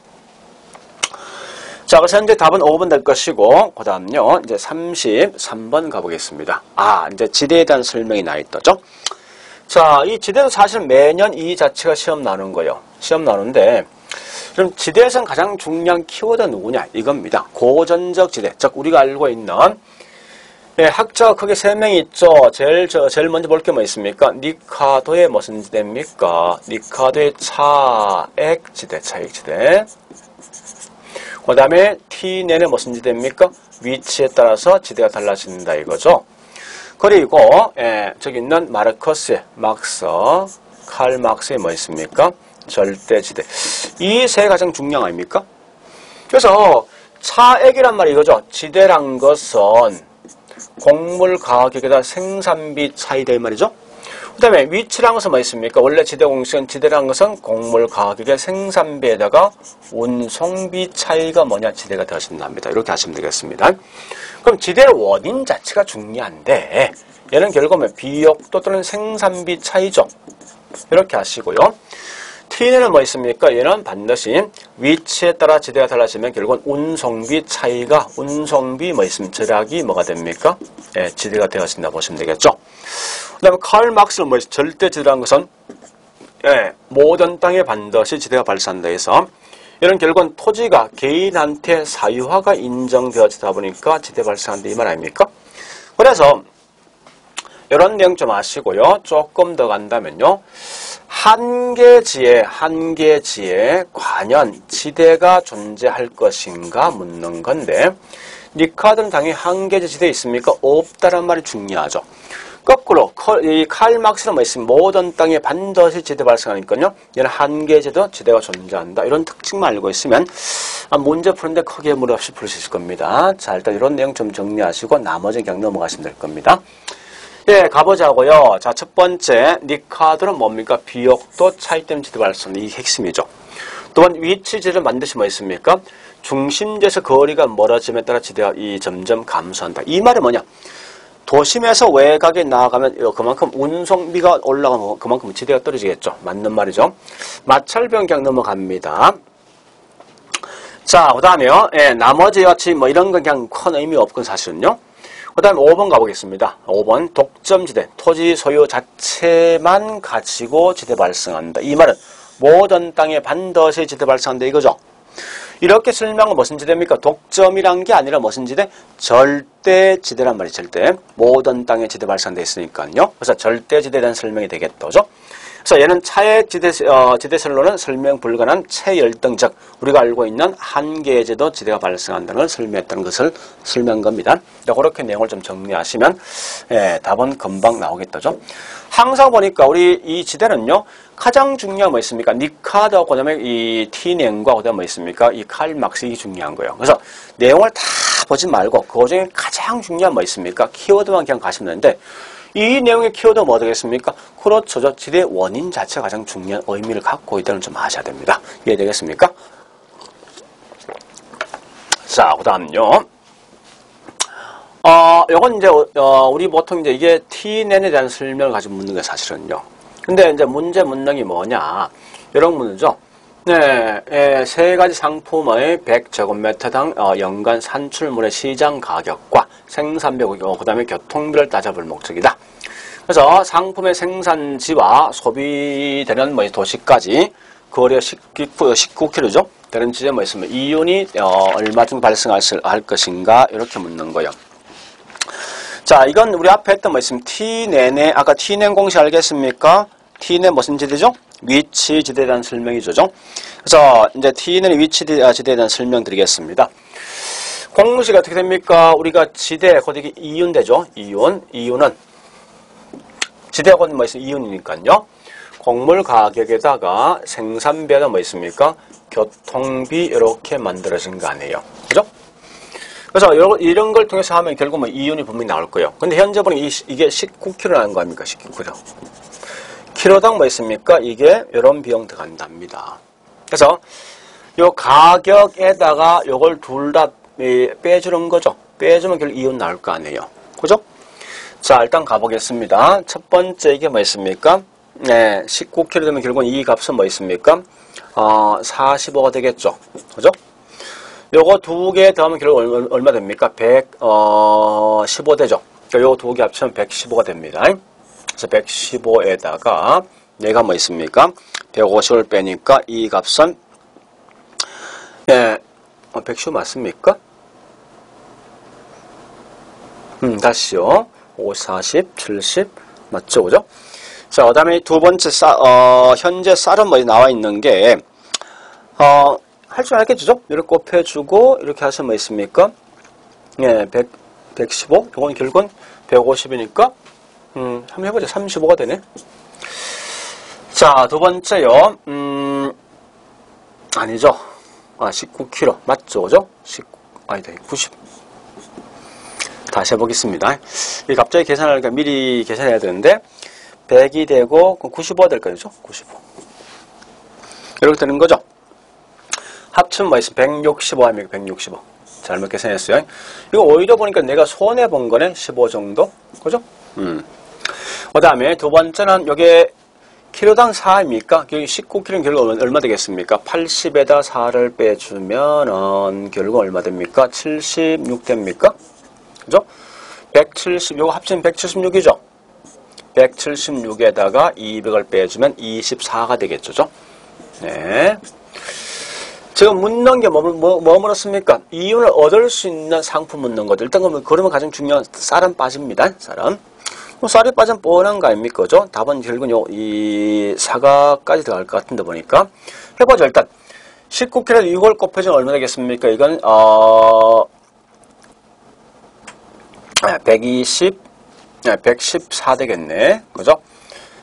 자, 그래서 현재 답은 5번 될 것이고 그 다음요 이제 33번 가보겠습니다. 이제 지대에 대한 설명이 나 있다죠. 자, 이 지대도 사실 매년 이 자체가 시험 나오는 거예요. 시험 나오는데 그럼 지대에서는 가장 중요한 키워드가 누구냐? 이겁니다. 고전적 지대, 즉 우리가 알고 있는 학자가 크게 3명이 있죠. 제일 먼저 볼 게 뭐 있습니까? 니카도의 무슨 지대입니까? 니카도의 차액지대, 차액지대. 그 다음에 T넷의 무슨 지대입니까? 위치에 따라서 지대가 달라진다 이거죠. 그리고 저기 있는 마르커스의 칼 막스의 뭐 있습니까? 절대지대. 이 세 가장 중요한 아닙니까? 그래서 차액이란 말이 이거죠. 지대란 것은 곡물 가격에다 생산비 차이다 이 말이죠. 그 다음에 위치란 것은 뭐 있습니까? 원래 지대 공식은 지대란 것은 곡물 가격의 생산비에다가 운송비 차이가 뭐냐? 지대가 되어진답니다. 이렇게 하시면 되겠습니다. 그럼 지대의 원인 자체가 중요한데 얘는 결국은 비용도 또는 생산비 차이죠. 이렇게 하시고요. T는 뭐 있습니까? 얘는 반드시 위치에 따라 지대가 달라지면 결국은 운송비 차이가 운송비 뭐 있으면 절약이 뭐가 됩니까? 지대가 되어진다 보시면 되겠죠. 그 다음에 칼 막스는 뭐 절대 지대라는 것은 모든 땅에 반드시 지대가 발생한다 해서 이런 결국은 토지가 개인한테 사유화가 인정되어지다 보니까 지대 발생한다 이 말 아닙니까? 그래서 이런 내용 좀 아시고요. 조금 더 간다면요. 한 개지에 과연 지대가 존재할 것인가 묻는 건데 니카드는 당연히 한 개지 지대에 있습니까? 없다란 말이 중요하죠. 거꾸로 이 칼 막스는 뭐 있으면 모든 땅에 반드시 지대 발생하니까요. 얘는 한 개지도 지대가 존재한다. 이런 특징만 알고 있으면 문제 푸는데 크게 무리 없이 풀 수 있을 겁니다. 자, 일단 이런 내용 좀 정리하시고 나머지 그냥 넘어가시면 될 겁니다. 가보자고요. 자, 첫 번째 니카드는 뭡니까? 비옥도 차이 때문에 지대 발생. 이게 핵심이죠. 또한 위치지를 반드시 뭐 있습니까? 중심지에서 거리가 멀어짐에 따라 지대가 점점 감소한다. 이 말이 뭐냐? 도심에서 외곽에 나아가면 그만큼 운송비가 올라가면 그만큼 지대가 떨어지겠죠. 맞는 말이죠. 마찰병 그냥 넘어갑니다. 자, 그 다음에요. 나머지 같이 뭐 이런 건 그냥 큰 의미 없건 사실은요. 그 다음에 5번 가보겠습니다. 5번 독점지대, 토지 소유 자체만 가지고 지대 발생한다. 이 말은 모든 땅에 반드시 지대 발생한다 이거죠. 이렇게 설명은 무슨 지대입니까? 독점이란 게 아니라 무슨 지대? 절대 지대란 말이죠. 절대. 모든 땅에 지대 발생돼 있으니까요. 그래서 절대 지대에 대한 설명이 되겠죠. 그래서 얘는 차의 지대설로는 설명 불가능한 체열등, 즉 우리가 알고 있는 한 개의 제도 지대가 발생한다는 걸 설명했다는 것을 설명한 겁니다. 그렇게 내용을 좀 정리하시면 답은 금방 나오겠죠. 항상 보니까 우리 이 지대는요, 가장 중요한 뭐 있습니까? 니카드하고 그다음에 이 티넨과 그다음에 뭐 있습니까? 이 칼막스이 중요한 거예요. 그래서 내용을 다 보지 말고 그 중에 가장 중요한 뭐 있습니까? 키워드만 그냥 가시면 되는데 이 내용의 키워드가 뭐 되겠습니까? 그렇죠. 저 지대의 원인 자체가 가장 중요한 의미를 갖고 있다는 점 아셔야 됩니다. 이해되겠습니까? 자, 그 다음요. 요건 이제, 우리 보통 이제 이게 T낸에 대한 설명을 가지고 묻는 게 사실은요. 근데 이제 문제 묻는 게 뭐냐. 이런 문제죠. 네, 세 가지 상품의 100제곱미터당 연간 산출물의 시장 가격과 생산비, 그 다음에 교통비를 따져볼 목적이다. 그래서 상품의 생산지와 소비되는 뭐 도시까지 거리가 19km죠. 되는 지점에 뭐 있으면 이윤이 얼마 정도 발생할 것인가 이렇게 묻는 거예요. 자, 이건 우리 앞에 했던 뭐 있으면 T낸에 아까 T낸 공식 알겠습니까? T낸 무슨 지대죠? 위치 지대에 대한 설명이죠. 그래서 이제 T는 위치 지대에 대한 설명 드리겠습니다. 공식이 어떻게 됩니까? 우리가 지대, 거기 이윤 되죠? 이윤은 지대하고 뭐 있어요? 이윤이니까요. 곡물 가격에다가 생산비에다 뭐 있습니까? 교통비 이렇게 만들어진 거 아니에요. 그죠? 그래서 이런 걸 통해서 하면 결국 뭐 이윤이 분명히 나올 거예요. 근데 현재 보니 이게 19kg라는 거 아닙니까? 19kg. 키로당 뭐 있습니까? 이게 이런 비용 들어간답니다. 그래서 요 가격에다가 요걸 둘 다 빼주는 거죠. 빼주면 결국 이윤 나올 거 아니에요. 그죠? 자, 일단 가보겠습니다. 첫 번째 이게 뭐 있습니까? 네, 19kg 되면 결국은 이 값은 뭐 있습니까? 45가 되겠죠. 그죠? 요거 두 개 더하면 결국 얼마 됩니까? 115 되죠. 그러니까 요 두 개 합치면 115가 됩니다. 그래서 115에다가 얘가 뭐 있습니까? 150을 빼니까 이 값은 115 맞습니까? 다시요. 5, 40, 70 맞죠? 그죠? 자, 그 다음에 두 번째 현재 쌀은 뭐 나와 있는 게 할 줄 알겠죠? 이렇게 곱해주고 이렇게 하시면 뭐 있습니까? 115 이건 결국은 150이니까 한번 해보자. 35가 되네. 자, 두 번째요. 아니죠. 19kg 맞죠? 그죠? 90. 다시 해보겠습니다. 이 갑자기 계산하니까 미리 계산해야 되는데 100이 되고 95가 될 거죠? 95. 이렇게 되는 거죠? 합치면 뭐 있어? 165 아닙니까? 165. 잘못 계산했어요. 이거 오히려 보니까 내가 손해본 거네? 15 정도? 그죠? 그 다음에 두 번째는 요게 키로당 4입니까? 여기 19kg는 결국 얼마 되겠습니까? 80에다 4를 빼주면 결국 얼마 됩니까? 76 됩니까? 그죠? 170, 요거 합치면 176이죠? 176에다가 200을 빼주면 24가 되겠죠? 네. 지금 묻는 게 뭐 물었습니까? 이윤을 얻을 수 있는 상품 묻는 거죠. 일단 그러면 가장 중요한 쌀은 빠집니다. 쌀은. 쌀이 빠지면 뻔한 거 아닙니까? 그죠? 답은 결국 이 사과까지 들어갈 것 같은데 보니까. 해보죠, 일단. 19kg 이걸 곱해주면 얼마 되겠습니까? 이건, 114 되겠네. 그죠?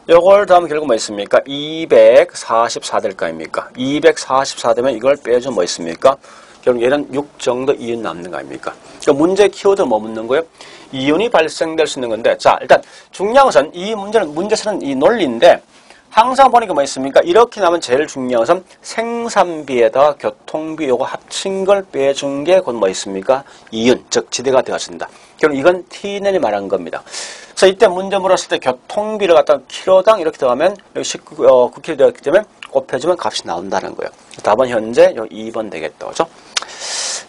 요걸 다음 결국 뭐 있습니까? 244 될 거 아닙니까? 244 되면 이걸 빼주면 뭐 있습니까? 결국 얘는 6 정도 이윤 남는 거 아닙니까? 그러니까 문제 키워드 뭐 묻는 거예요? 이윤이 발생될 수 있는 건데, 자, 일단 중요한 것은 이 문제는 이 논리인데, 항상 보니까 뭐 있습니까? 이렇게 나면 제일 중요한 것은 생산비에다가 교통비 요거 합친 걸 빼준 게 곧 뭐 있습니까? 이윤, 즉 지대가 되어진다. 결국 이건 T낸이 말한 겁니다. 그래서 이때 문제 물었을 때 교통비를 갖다 키로당 이렇게 들어가면 여기 9kg 되었기 때문에 곱해주면 값이 나온다는 거예요. 답은 현재 요 2번 되겠다. 그죠?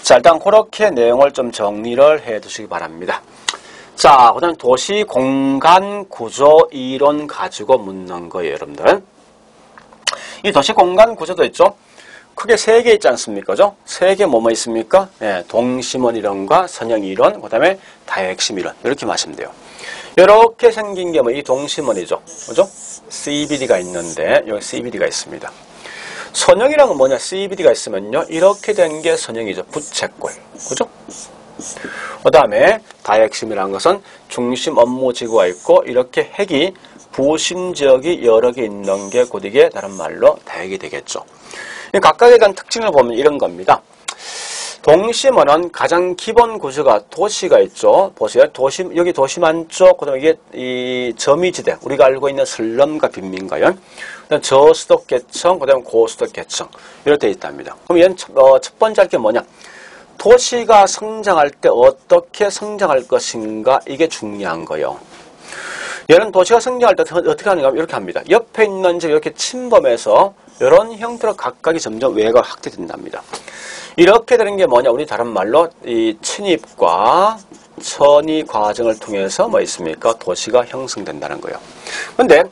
자, 일단 그렇게 내용을 좀 정리를 해 두시기 바랍니다. 자, 그 다음에 도시 공간 구조 이론 가지고 묻는 거예요, 여러분들. 이 도시 공간 구조도 있죠? 크게 세 개 있지 않습니까? 그죠? 세 개 뭐뭐 있습니까? 예, 동심원 이론과 선형 이론, 그 다음에 다핵심 이론. 이렇게 마시면 돼요. 이렇게 생긴 게 뭐 이 동심원이죠. 그죠? CBD가 있는데, 여기 CBD가 있습니다. 선형이란 건 뭐냐? CBD가 있으면요. 이렇게 된 게 선형이죠. 부채꼴. 그죠? 그 다음에 다핵심이라는 것은 중심 업무 지구가 있고, 이렇게 핵이 부심 지역이 여러 개 있는 게 곧 이게 다른 말로 다핵이 되겠죠. 각각에 대한 특징을 보면 이런 겁니다. 동심원은 가장 기본 구조가 도시가 있죠. 보세요. 도시, 여기 도시 많죠? 그 다음에 이게 이 점이지대, 우리가 알고 있는 슬럼과 빈민가연, 저수도계층, 그 다음에 고수도계층, 이렇게 되어 있답니다. 그럼 얘는 첫 번째 할 게 뭐냐? 도시가 성장할 때 어떻게 성장할 것인가, 이게 중요한 거예요. 얘는 도시가 성장할 때 어떻게 하는가 하면 이렇게 합니다. 옆에 있는 집 이렇게 침범해서 이런 형태로 각각이 점점 외곽 확대된답니다. 이렇게 되는 게 뭐냐? 우리 다른 말로 이 침입과 천이 과정을 통해서 뭐 있습니까? 도시가 형성된다는 거예요. 근데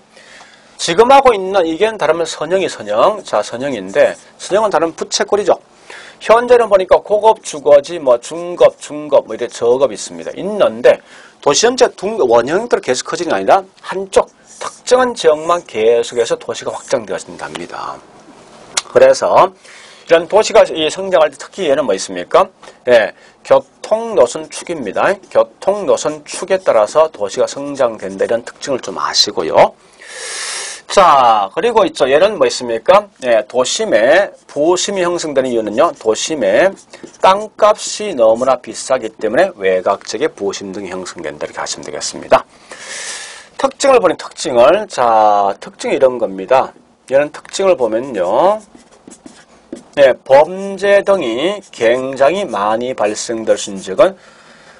지금 하고 있는 이게 다른 말 선형이 선형. 자, 선형인데 선형은 다른 부채꼴이죠. 현재는 보니까 고급 주거지, 뭐 중급, 중급, 뭐 이렇게 저급 있습니다. 있는데 도시 전체 원형대로 계속 커지는 게 아니라 한쪽 특정한 지역만 계속해서 도시가 확장되어진답니다. 그래서 이런 도시가 성장할 때 특히 얘는 뭐 있습니까? 예, 교통노선 축입니다. 교통노선 축에 따라서 도시가 성장된다. 이런 특징을 좀 아시고요. 자, 그리고 있죠. 얘는 뭐 있습니까? 예, 도심에 부심이 형성되는 이유는요. 도심에 땅값이 너무나 비싸기 때문에 외곽 지역에 부심 등이 형성된다. 이렇게 하시면 되겠습니다. 특징을 보니 특징을. 자, 특징이 이런 겁니다. 얘는 특징을 보면요. 네, 범죄 등이 굉장히 많이 발생될 수 있는 지역은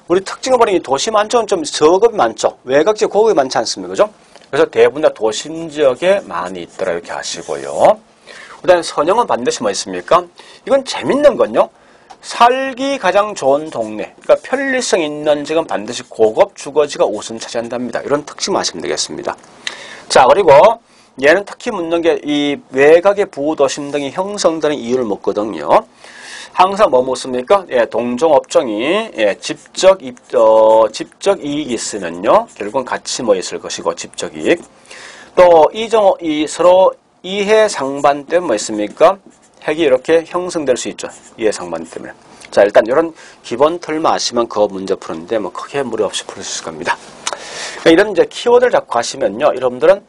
우리 특징을 보니 도시 많죠? 좀 저급이 많죠? 외곽 지역 고급이 많지 않습니까? 그죠? 그래서 대부분 다 도심 지역에 많이 있더라. 이렇게 하시고요. 그 다음에 선형은 반드시 뭐 있습니까? 이건 재밌는 건요. 살기 가장 좋은 동네, 그러니까 편리성 있는 지역은 반드시 고급 주거지가 우선 차지한답니다. 이런 특징 아시면 되겠습니다. 자, 그리고 얘는 특히 묻는 게 이 외곽의 부도심 등이 형성되는 이유를 묻거든요. 항상 뭐 묻습니까? 예, 동종업종이 예, 집적 이익이 있으면요. 결국은 같이 뭐 있을 것이고, 집적 이익. 또 서로 이해 상반 때문에 뭐 있습니까? 핵이 이렇게 형성될 수 있죠. 이해 상반 때문에. 자, 일단 이런 기본 틀만 아시면 그 문제 푸는데 뭐 크게 무리 없이 풀 수 있을 겁니다. 그러니까 이런 이제 키워드를 잡고 하시면요. 여러분들은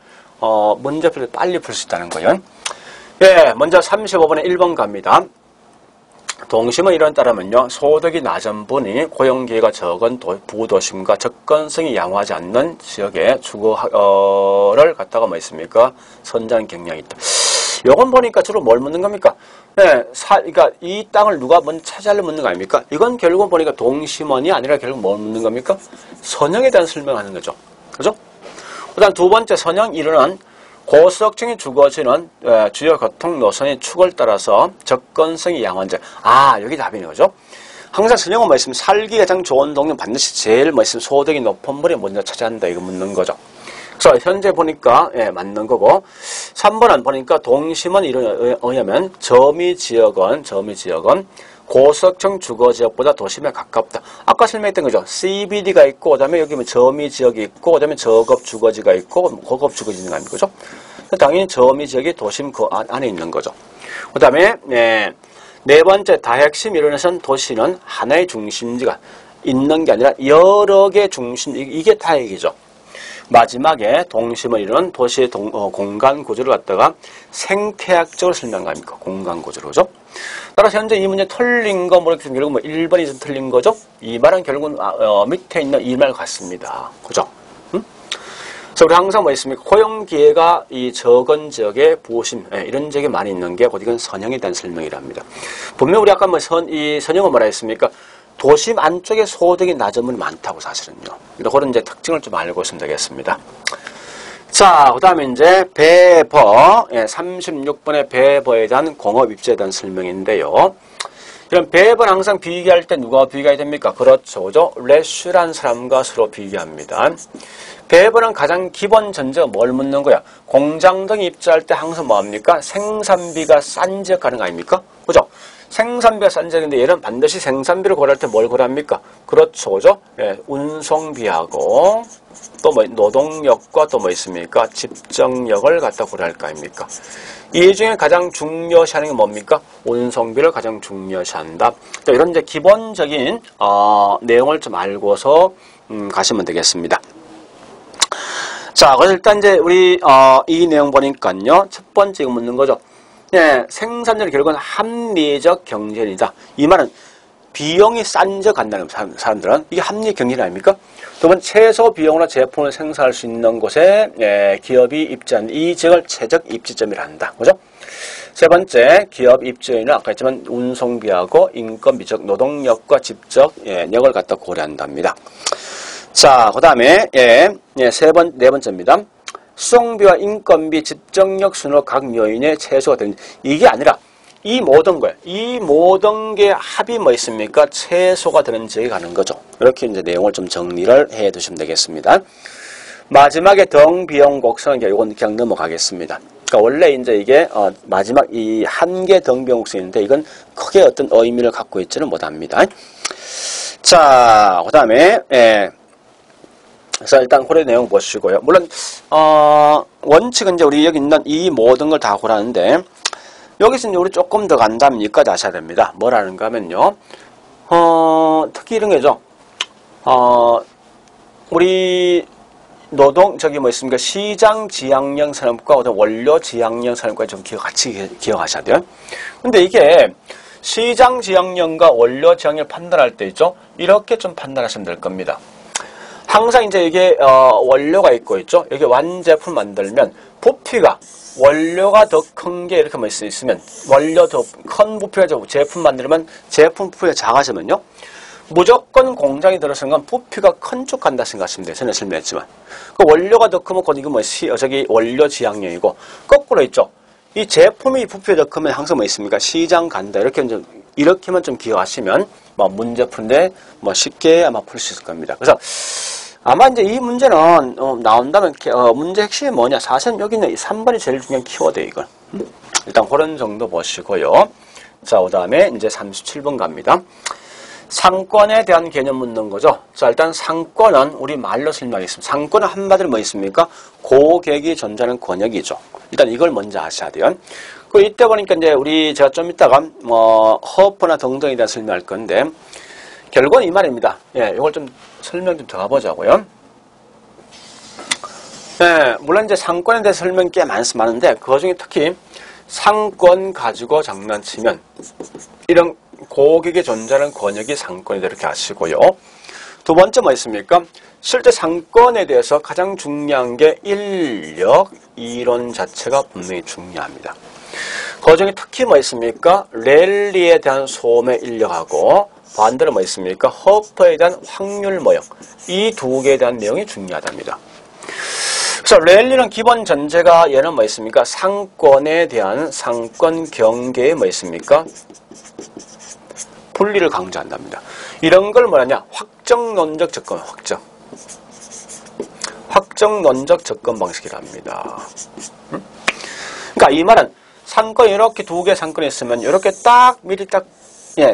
문제풀이 빨리 풀 수 있다는 거예요. 예, 먼저 35번에 1번 갑니다. 동심은 이런 따르면요. 소득이 낮은 분이 고용기회가 적은 부도심과 접근성이 양호하지 않는 지역에 주거를 갖다가 뭐 있습니까? 선전 경향이 있다. 요건 보니까 주로 뭘 묻는 겁니까? 네, 그러니까 이 땅을 누가 먼저 차지하려 묻는 거 아닙니까? 이건 결국은 보니까 동심원이 아니라 결국 뭘 묻는 겁니까? 선형에 대한 설명하는 거죠. 그죠? 그 다음 두 번째 선형 이론은 고수적층이 주거지는 주요 교통 노선의 축을 따라서 접근성이 양호한 지역. 아, 여기 답이네. 그죠? 항상 선형은 뭐 있으면 살기 가장 좋은 동네는 반드시 제일 뭐 있으면 소득이 높은 분이 먼저 차지한다. 이거 묻는 거죠. 그래서 현재 보니까 예, 맞는 거고 3번은 보니까 동심원 이론에 의하면 점유지역은 고수적층 주거지역보다 도심에 가깝다. 아까 설명했던 거죠. CBD가 있고 그다음에 여기 점유지역이 있고 그다음에 저급 주거지가 있고 고급 주거지가 있는 거 아닙니까? 그죠? 당연히 점유지역이 도심 그 안에 있는 거죠. 그다음에 네 번째 다핵심 이론에서는 도시는 하나의 중심지가 있는 게 아니라 여러 개 중심, 이게 다핵이죠. 마지막에 동심원 이론은 도시의 공간 구조를 갖다가 생태학적으로 설명한 거 아닙니까? 공간 구조로, 그죠? 따라서 현재 이 문제 틀린 거, 결국 1번이 좀 틀린 거죠? 이 말은 결국은, 밑에 있는 이 말 같습니다. 그죠? 응? 그래서 우리 항상 뭐 있습니까? 고용 기회가 이 적은 지역에 부심, 이런 지역에 많이 있는 게 곧 이건 선형에 대한 설명이랍니다. 분명 우리 아까 이 선형은 뭐라 했습니까? 도심 안쪽에 소득이 낮은 분이 많다고 사실은요. 그런 이제 특징을 좀 알고 있으면 되겠습니다. 자, 그 다음에 이제 배버, 36번의 배버에 대한 공업 입지에 대한 설명인데요. 그럼 배분 항상 비교할 때 누가 비교해야 됩니까? 그렇죠. 그죠? 레슈란 사람과 서로 비교합니다. 배분은 가장 기본 전제가 뭘 묻는 거야? 공장 등 입주할 때 항상 뭐합니까? 생산비가 싼 지역 가는 거 아닙니까? 그죠? 생산비가 싼 지역인데 얘는 반드시 생산비를 고려할 때 뭘 고려합니까? 그렇죠. 그죠? 예, 운송비하고 또 뭐 노동력과 또 뭐 있습니까? 집정력을 갖다 고려할 거 아닙니까? 이 중에 가장 중요시하는 게 뭡니까? 운송비를 가장 중요시한다. 이런 이제 기본적인 내용을 좀 알고서 가시면 되겠습니다. 자, 그래서 일단 이제 우리 이 내용 보니까요. 첫 번째 이거 묻는 거죠. 네, 생산자는 결국은 합리적 경쟁이다. 이 말은 비용이 싼 적 간다는 사람들은 이게 합리 경쟁 아닙니까? 두 번 최소 비용으로 제품을 생산할 수 있는 곳에 기업이 입지하는 이 지역을 최적 입지점이라 한다. 그죠? 세 번째, 기업 입지에는 아까 했지만 운송비하고 인건비, 즉 노동력과 집적력을 갖다 고려한답니다. 자, 그 다음에 네 번째입니다. 수송비와 인건비, 집정력 순으로 각 요인의 최소가 되는 이게 아니라 이 모든 거예요. 이 모든 게 합이 뭐 있습니까? 최소가 되는 지역에 가는 거죠. 이렇게 이제 내용을 좀 정리를 해 두시면 되겠습니다. 마지막에 등 비용 곡선 이건 그냥 넘어가겠습니다. 그러니까 원래 이제 이게 마지막 이 한 개 등 비용 곡선인데 이건 크게 어떤 의미를 갖고 있지는 못합니다. 자, 그 다음에 그래서 일단 고려 내용 보시고요. 물론 원칙은 이제 우리 여기 있는 이 모든 걸 다 고려하는데 여기서 이제 우리 조금 더 간다면 여기까지 하셔야 됩니다. 뭐라는가 하면요. 특히 이런 거죠. 우리 저기 뭐 있습니까? 시장 지향형 산업과 어떤 원료 지향형 산업과 좀 같이 기억하셔야 돼요. 근데 이게 시장 지향형과 원료 지향형을 판단할 때 있죠. 이렇게 좀 판단하시면 될 겁니다. 항상 이제 이게 원료가 있고 있죠. 여기 완제품 만들면 부피가 원료가 더 큰 게 이렇게 뭐 있으면 원료 더 큰 부피가 제품 만들면 제품 부피가 작아지면요. 무조건 공장에 들어서는 건 부피가 큰 쪽 간다 생각하시면 돼요. 전에 설명했지만. 그 원료가 더 크면 곧 이거 뭐 저기 원료 지향형이고 거꾸로 있죠. 이 제품이 부피가 더 크면 항상 뭐 있습니까? 시장 간다. 이렇게만 좀 기억하시면 뭐 문제 푸는데 뭐 쉽게 아마 풀 수 있을 겁니다. 그래서 아마 이제 이 문제는 나온다면 문제 핵심이 뭐냐? 사실 여기는 3번이 제일 중요한 키워드예요, 이걸. 일단 그런 정도 보시고요. 자, 그다음에 이제 37번 갑니다. 상권에 대한 개념 묻는 거죠. 자, 일단 상권은 우리 말로 설명하겠습니다. 상권은 한마디로 뭐 있습니까? 고객이 존재하는 권역이죠. 일단 이걸 먼저 아셔야 돼요. 그 이때 보니까 이제 제가 좀 이따가 허프나 등등에 대한 설명할 건데 결국은 이 말입니다. 예, 이걸 좀 설명 좀 더 가보자고요. 예, 물론 이제 상권에 대해서 설명이 꽤 많은데 그 중에 특히 상권 가지고 장난치면 이런 고객의 존재하는 권역이 상권이다 이렇게 아시고요. 두 번째 뭐 있습니까? 실제 상권에 대해서 가장 중요한 게 인력, 이론 자체가 분명히 중요합니다. 그 중에 특히 뭐 있습니까? 랠리에 대한 소매 인력하고 반대로 뭐 있습니까? 허퍼에 대한 확률 모형. 이 두 개에 대한 내용이 중요하답니다. 그래서 랠리는 기본 전제가 얘는 뭐 있습니까? 상권에 대한 상권 경계에 뭐 있습니까? 분리를 강조한답니다. 이런 걸 뭐냐냐? 확정론적 접근, 확정론적 접근 방식이랍니다. 그러니까 이 말은 상권이 이렇게 두 개 상권이 있으면 이렇게 딱 미리 딱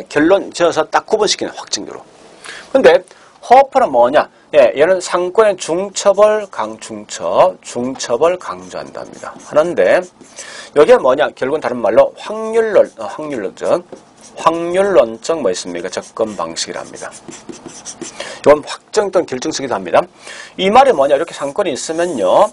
결론 지어서 딱 구분시키는 확정적으로. 근데 허퍼는 뭐냐? 얘는 상권의 중첩을 강조한답니다. 하는데 여기에 뭐냐? 결국은 다른 말로 확률론적 뭐 있습니까? 접근 방식이랍니다. 이건 확정 또는 결정 쓰기도 합니다. 이 말이 뭐냐? 이렇게 상권이 있으면요.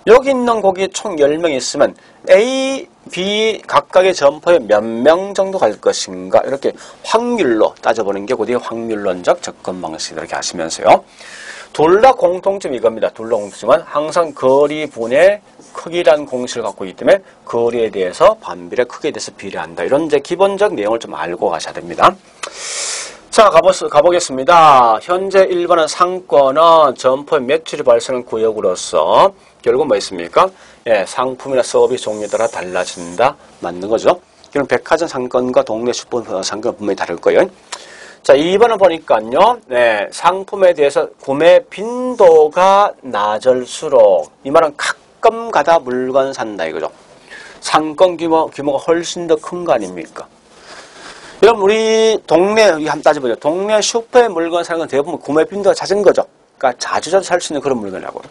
여기 있는 고객이 총 10명이 있으면 A, B 각각의 점포에 몇 명 정도 갈 것인가 이렇게 확률로 따져보는 게 곧이 확률론적 접근 방식 이렇게 하시면서요. 둘 다 공통점이 이겁니다. 둘 다 공통점은 항상 거리분의 크기라는 공식을 갖고 있기 때문에 거리에 대해서 반비례 크기에 대해서 비례한다. 이런 이제 기본적 내용을 좀 알고 가셔야 됩니다. 자, 가보겠습니다. 현재 1번은 상권은 점포의 매출이 발생하는 구역으로서 결국 뭐 있습니까? 상품이나 서비스 종류에 따라 달라진다. 맞는 거죠. 이런 백화점 상권과 동네 슈퍼 상권 분명히 다를 거예요. 자, 2번은 보니까요, 네, 상품에 대해서 구매 빈도가 낮을수록, 이 말은 가끔 가다 물건 산다 이거죠. 상권 규모가 훨씬 더 큰 거 아닙니까? 여러분, 우리 동네, 한번 따져보죠. 동네 슈퍼에 물건 사는 건 대부분 구매 빈도가 잦은 거죠. 그러니까 자주 살 수 있는 그런 물건이라고.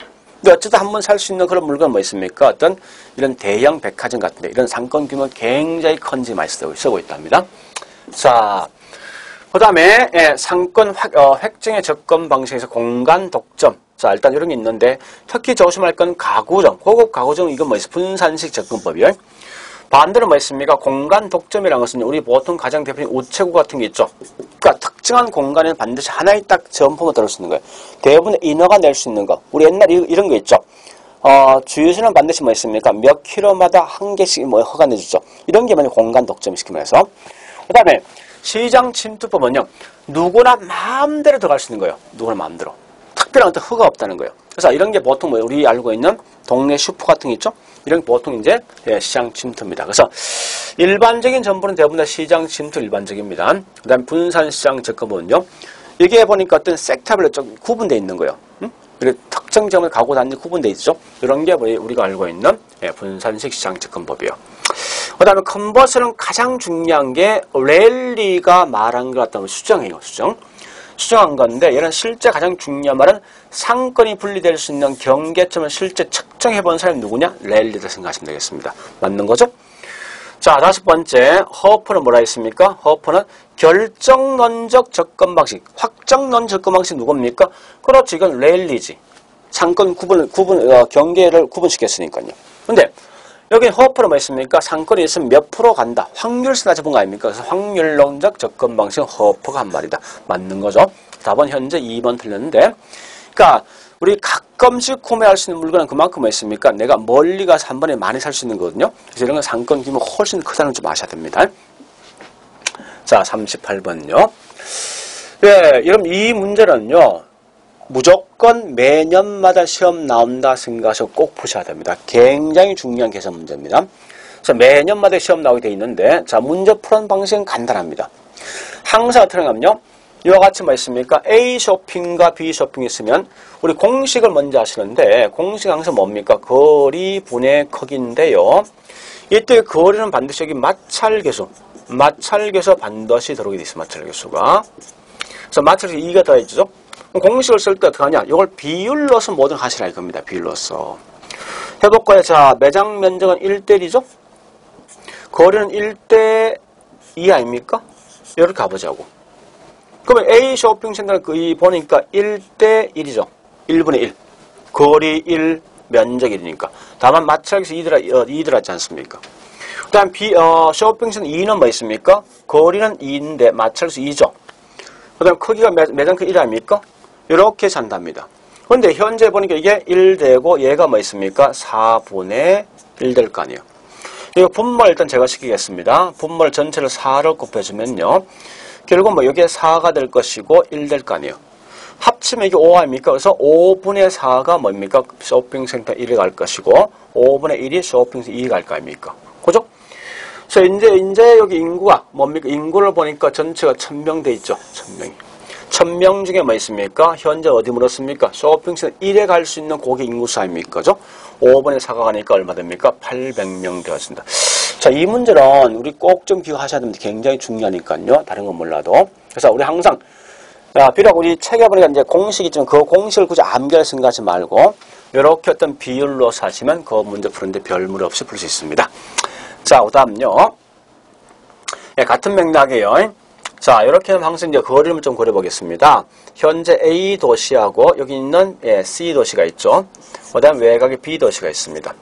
근데 어쨌든 한번 살 수 있는 그런 물건 뭐 있습니까? 어떤 이런 대형 백화점 같은데 이런 상권 규모 굉장히 큰지 많이 쓰고 있답니다. 자, 그 다음에 상권 획정의 접근 방식에서 공간 독점. 자, 일단 이런 게 있는데 특히 조심할 건 가구점, 고급 가구점 이건 뭐 있어? 분산식 접근법이에요. 반대로 뭐 있습니까? 공간 독점이라는 것은 우리 보통 가장 대표적인 우체국 같은 게 있죠. 그러니까 특정한 공간에는 반드시 하나의 딱 점포만 들을 수 있는 거예요. 대부분의 인허가 낼 수 있는 거. 우리 옛날에 이런 거 있죠. 주유소는 반드시 뭐 있습니까? 몇 킬로마다 한 개씩 뭐 허가 내주죠. 이런 게 만약 공간 독점 시키면서. 그 다음에 시장 침투법은요. 누구나 마음대로 들어갈 수 있는 거예요. 누구나 마음대로. 특별한 어떤 허가 없다는 거예요. 그래서 이런 게 보통 뭐 우리 알고 있는 동네 슈퍼 같은 게 있죠. 이런 게 보통 이제 시장 침투입니다. 그래서 일반적인 정보는 대부분 다 시장 침투 일반적입니다. 그 다음에 분산시장 접근은요. 이게 보니까 어떤 섹터별로 좀 구분되어 있는 거예요. 이렇게 특정 지역을 가고 다니는 구분되어 있죠. 이런 게 우리가 알고 있는 분산식 시장 접근법이에요. 그 다음에 컨버스는 가장 중요한 게 랠리가 말한 것 같다면 수정이에요. 수정한 건데 얘는 실제 가장 중요한 말은 상권이 분리될 수 있는 경계점을 실제 측정해본 사람이 누구냐? 랠리다 생각하시면 되겠습니다. 맞는 거죠? 자, 다섯 번째 허프는 뭐라 했습니까? 허프는 결정론적 접근 방식. 확정론 접근 방식 누굽니까? 그렇지, 이건 랠리지. 상권 경계를 구분시켰으니까요. 근데 여기 허프는 뭐 있습니까? 상권이 있으면 몇 프로 간다. 확률에서 따져본 거 아닙니까? 그래서 확률론적 접근 방식은 허프가 한 말이다. 맞는 거죠. 답은 현재 2번 틀렸는데, 그러니까 우리 가끔씩 구매할 수 있는 물건은 그만큼 뭐 있습니까? 내가 멀리 가서 한 번에 많이 살 수 있는 거거든요. 그래서 이런 건 상권 규모가 훨씬 크다는 걸 좀 아셔야 됩니다. 자, 38번요. 예, 여러분 이 문제는요. 무조건 매년마다 시험 나온다 생각하시고 꼭 푸셔야 됩니다. 굉장히 중요한 계산 문제입니다. 그래서 매년마다 시험 나오게 돼 있는데, 자, 문제 푸는 방식은 간단합니다. 항상 어떻게 하냐면요. 이와 같이 뭐 있습니까? A 쇼핑과 B 쇼핑이 있으면 우리 공식을 먼저 하시는데, 공식 항상 뭡니까? 거리 분의 크기인데요. 이때 거리는 반드시 여기 마찰계수 반드시 들어오게 돼 있어요. 마찰계수가. 그래서 마찰계수 2가 더해지죠. 공식을 쓸 때 어떻게 하냐? 이걸 비율로서 뭐든 하시라 이겁니다. 비율로서. 해볼까요? 자, 매장 면적은 1대1이죠? 거리는 1대2 아닙니까? 이렇게 가보자고. 그러면 A 쇼핑센터는 보니까 1대1이죠. 1분의 1. 거리 1, 면적 1이니까. 다만 마찰계수 2 들어갔지 않습니까? 그 다음 쇼핑센터 2는 뭐 있습니까? 거리는 2인데 마찰계수 2죠. 그 다음 크기가 매장 크기 1 아닙니까? 이렇게 산답니다. 그런데 현재 보니까 이게 1되고 얘가 뭐 있습니까? 4분의 1 될 거 아니에요. 이거 분모 일단 제가 시키겠습니다. 분모를 전체를 4로 곱해주면요. 결국 뭐 여기에 4가 될 것이고 1 될 거 아니에요. 합치면 이게 5 아닙니까? 그래서 5분의 4가 뭡니까? 쇼핑센터 1이 갈 것이고 5분의 1이 쇼핑센터 2가 갈 거 아닙니까? 그죠? 그래서 이제 여기 인구가 뭡니까? 인구를 보니까 전체가 1000명 돼 있죠. 1000명이. 1000명 중에 뭐 있습니까? 현재 어디 물었습니까? 쇼핑센터 1에 갈 수 있는 고객 인구수 아닙니까? 그죠? 5분의 4가 가니까 얼마 됩니까? 800명 되었습니다. 자, 이 문제는 우리 꼭 좀 기억하셔야 됩니다. 굉장히 중요하니까요. 다른 건 몰라도. 그래서 우리 항상, 비록 우리 책에 보니까 이제 공식이 있지만 그 공식을 굳이 암기할 생각하지 말고, 이렇게 어떤 비율로 사시면 그 문제 푸는데 별 무리 없이 풀 수 있습니다. 자, 그 다음요. 같은 맥락이에요. 자, 이렇게 하면 항상 이제 거리를 좀 그려보겠습니다. 현재 A 도시하고 여기 있는 C 도시가 있죠. 그 다음 외곽에 B 도시가 있습니다.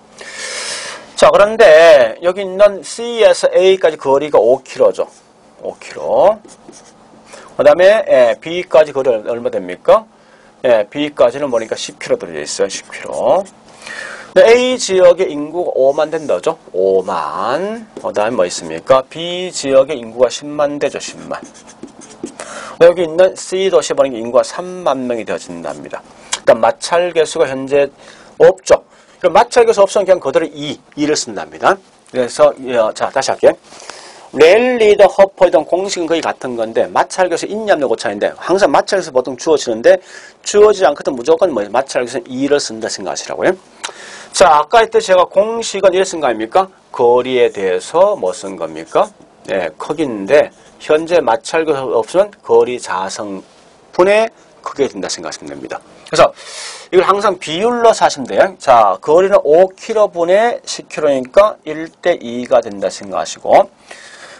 자, 그런데 여기 있는 C에서 A까지 거리가 5km죠. 5km. 그 다음에 B까지 거리 얼마 됩니까? B까지는 보니까 10km 들어져 있어요. 10km. A 지역의 인구가 5만 된다죠. 5만. 그 다음에 뭐 있습니까? B 지역의 인구가 10만 되죠. 10만. 여기 있는 C 도시에 보니까 인구가 3만 명이 되어진답니다. 일단 마찰계수가 현재 없죠. 그럼 마찰계수 없으면 그냥 그대로 2를 쓴답니다. 그래서 자, 다시 할게요. 랠리든 허퍼이든 공식은 거의 같은 건데 마찰교에서 인yap력 오차인데 항상 마찰교에서 보통 주어지는데 주어지지 않거든 무조건 뭐 마찰교에서는 2를 쓴다 생각하시라고요. 자, 아까 했듯이 제가 공식은 이래 쓴 거 아닙니까? 거리에 대해서 뭐 쓴 겁니까? 네, 크기인데 현재 마찰교가 없으면 거리 자성분의 크게 된다 생각하시면 됩니다. 그래서 이걸 항상 비율로 사시면 돼요. 자, 거리는 5km분의 10km니까 1대2가 된다 생각하시고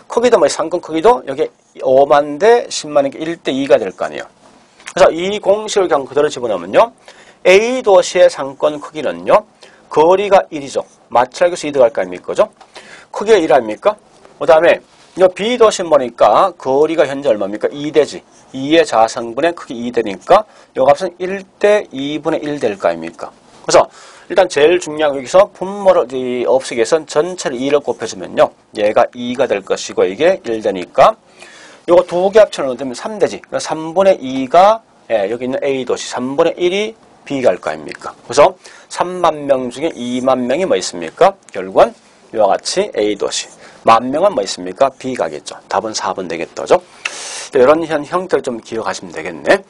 크기도 뭐 상권 크기도 여기 5만 대 10만이니까 1대2가 될 거 아니에요. 그래서 이 공식을 그냥 그대로 집어넣으면요. A 도시의 상권 크기는요. 거리가 1이죠. 마찰교에서 2 들어갈 거 아닙니까? 그죠? 크기가 1 아닙니까? 그 다음에 B 도시는 뭐니까 거리가 현재 얼마입니까? 2대지. 2의 자성분의 크기 2대니까 이 값은 1대2분의 1 될 거 아닙니까? 그래서 일단 제일 중요한 건 여기서 분모를 없애기 위해서는 전체를 2를 곱해주면요. 얘가 2가 될 것이고 이게 1되니까 요거 두 개 합쳐놓으면 3되지. 그러니까 3분의 2가 여기 있는 A 도시 3분의 1이 B가 할 거 아닙니까? 그래서 3만 명 중에 2만 명이 뭐 있습니까? 결국은 이와 같이 A 도시. 10,000명은 뭐 있습니까? B가겠죠. 답은 4번 되겠죠. 이런 형태를 좀 기억하시면 되겠네.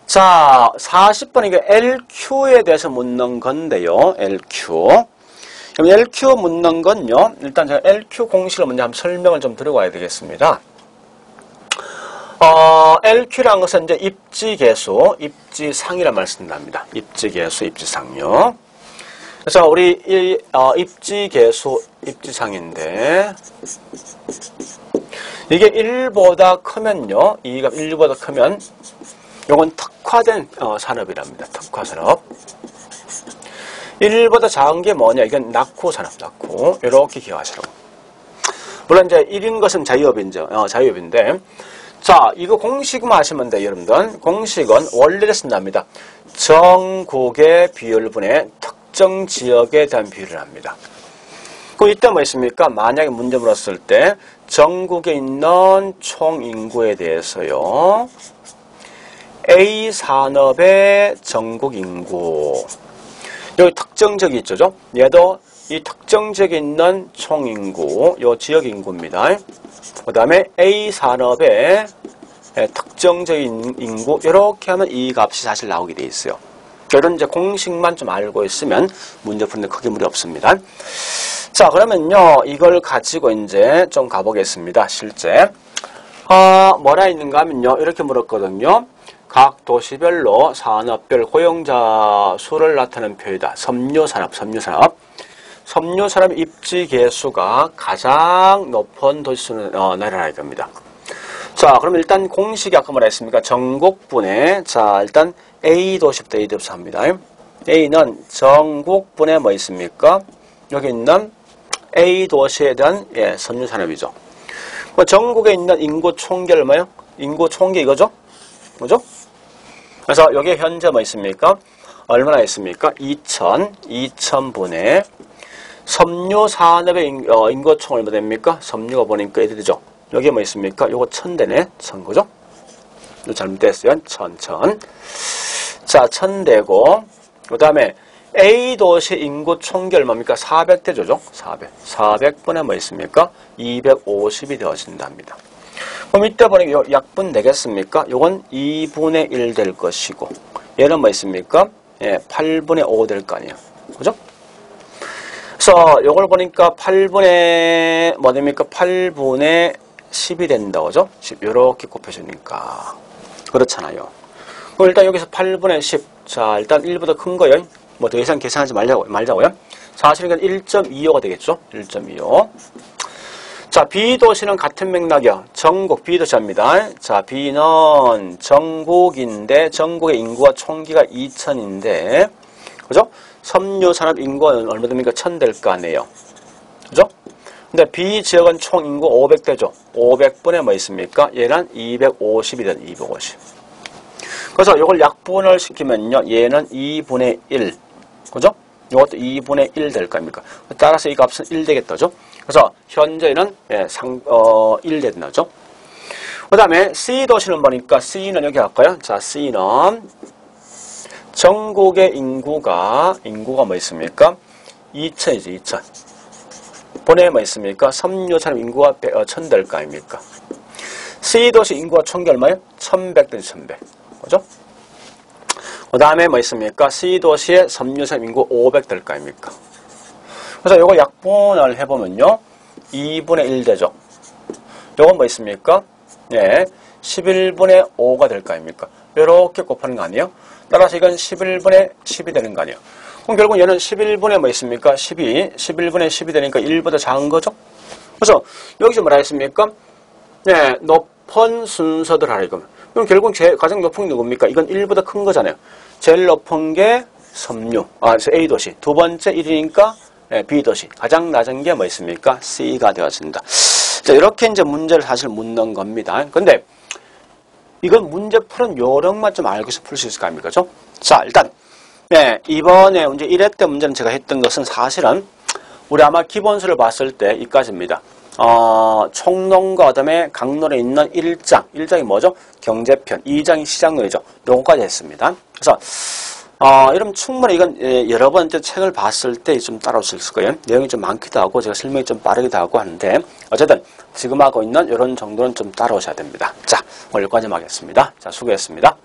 자, 40번 이게 LQ에 대해서 묻는 건데요. LQ. 그럼 LQ 묻는 건요. 일단 제가 LQ 공식을 먼저 한번 설명을 좀 드리고 와야 되겠습니다. LQ라는 것은 이제 입지계수, 입지상이라는 말을 쓴답니다. 입지계수, 입지상요. 그래서 우리 입지계수, 입지상인데 이게 1보다 크면요. 이 값 1보다 크면 이건 특화된 산업이랍니다. 특화산업. 1보다 작은 게 뭐냐? 이건 낙후산업, 낙후. 이렇게 기억하시라고. 물론 이제 1인 것은 자유업인데 자, 이거 공식만 하시면 돼요, 여러분들. 공식은 원리를 쓴답니다. 전국의 비율분의 특정 지역에 대한 비율을 합니다. 그럼 이때 뭐 있습니까? 만약에 문제 물었을 때 전국에 있는 총 인구에 대해서요. A 산업의 전국 인구. 여기 특정 지역이 있죠? 얘도 이 특정 지역에 있는 총 인구, 요 지역 인구입니다. 그 다음에 A 산업의 특정적인 인구, 이렇게 하면 이 값이 사실 나오게 돼 있어요. 이런 이제 공식만 좀 알고 있으면 문제 푸는데 크게 무리 없습니다. 자, 그러면요, 이걸 가지고 이제 좀 가보겠습니다. 실제. 뭐라 있는가 하면요, 이렇게 물었거든요. 각 도시별로 산업별 고용자 수를 나타내는 표이다. 섬유산업. 섬유산업 입지 개수가 가장 높은 도시수는 나라라 이겁니다. 자, 그럼 일단 공식이 아까 뭐라 했습니까? 전국분의, 자, 일단 A 도시부터 A 도시 합니다. A는 전국분의 뭐 있습니까? 여기 있는 A 도시에 대한 섬유산업이죠. 전국에 있는 인구 총계 얼마요? 인구 총계 이거죠? 뭐죠? 그래서 여기 현재 뭐 있습니까? 얼마나 있습니까? 2,000분의 섬유산업의 인구총 얼마 됩니까? 섬유가 보니까 이렇게 되죠. 여기에 뭐 있습니까? 요거 1,000대네. 1,000 그죠? 이거 잘못됐어요. 1,000. 자, 1,000대고 그 다음에 A 도시 인구 총계 얼마입니까? 400대죠. 400분의 뭐 있습니까? 250이 되어진답니다. 그럼 이때 보니까 약분 되겠습니까? 요건 2분의 1 될 것이고 얘는 뭐 있습니까? 8분의 5 될 거 아니에요. 그죠? 그래서 요걸 보니까 8분의 뭐 됩니까? 8분의 10이 된다고 그죠? 10 요렇게 곱해주니까 그렇잖아요. 그럼 일단 여기서 8분의 10. 자, 일단 1보다 큰 거요. 뭐 더 이상 계산하지 말자고요. 사실은 1.25가 되겠죠? 1.25. 자, B도시는 같은 맥락이요. 전국 B도시입니다. 자, B는 전국인데 전국의 인구가 총기가 2,000인데 그죠? 섬유산업 인구는 얼마 됩니까? 1,000 될 거 아니에요. 그죠? 근데 B 지역은 총 인구 500대죠. 500분의 뭐 있습니까? 얘는 250이든 250. 그래서 이걸 약분을 시키면요. 얘는 2분의 1. 그죠? 이것도 2분의 1 될 거 아닙니까? 따라서 이 값은 1 되겠다죠. 그래서 현재는 1 된다죠. 그 다음에 C 도시는 뭐니까 C는 여기 할까요? 자, C는 전국의 인구가 뭐 있습니까? 2,000이죠. 2,000. 번에 뭐 있습니까? 섬유처럼 인구가 1000 될 거 아닙니까? C도시 인구가 총 얼마예요? 1100 대 1100. 그죠? 그 다음에 뭐 있습니까? C도시의 섬유처럼 인구 500 될 거 아닙니까? 그래서 이거 약분을 해보면요. 2분의 1 되죠. 요건 뭐 있습니까? 예. 11분의 5가 될 거 아닙니까? 이렇게 곱하는 거 아니에요? 따라서 이건 11분의 10이 되는 거 아니에요? 그럼 결국 얘는 11분의 뭐 있습니까? 12. 11분의 10이 되니까 1보다 작은 거죠? 그래서 여기서 뭐라 했습니까? 네, 높은 순서들 하라 이거면. 그럼 결국 가장 높은 게 누굽니까? 이건 1보다 큰 거잖아요. 제일 높은 게 섬유, A도시. 두 번째 1이니까 B도시. 가장 낮은 게 뭐 있습니까? C가 되었습니다. 자, 이렇게 이제 문제를 사실 묻는 겁니다. 근데 이건 문제 푸는 요령만 좀 알고서 풀 수 있을 거 아닙니까? 그죠? 자, 일단 네, 이번에 이제 1회 때 문제는 제가 했던 것은 사실은 우리 아마 기본수를 봤을 때 이까지입니다. 총론과 그다음에 강론에 있는 1장이 뭐죠? 경제편, 2장이 시장론이죠. 요거까지 했습니다. 그래서 이러면 충분히 이건 여러 번째 책을 봤을 때 좀 따라올 수 있을 거예요. 내용이 좀 많기도 하고 제가 설명이 좀 빠르기도 하고 하는데 어쨌든 지금 하고 있는 이런 정도는 좀 따라오셔야 됩니다. 자, 오늘 여기까지 하겠습니다. 자, 수고했습니다.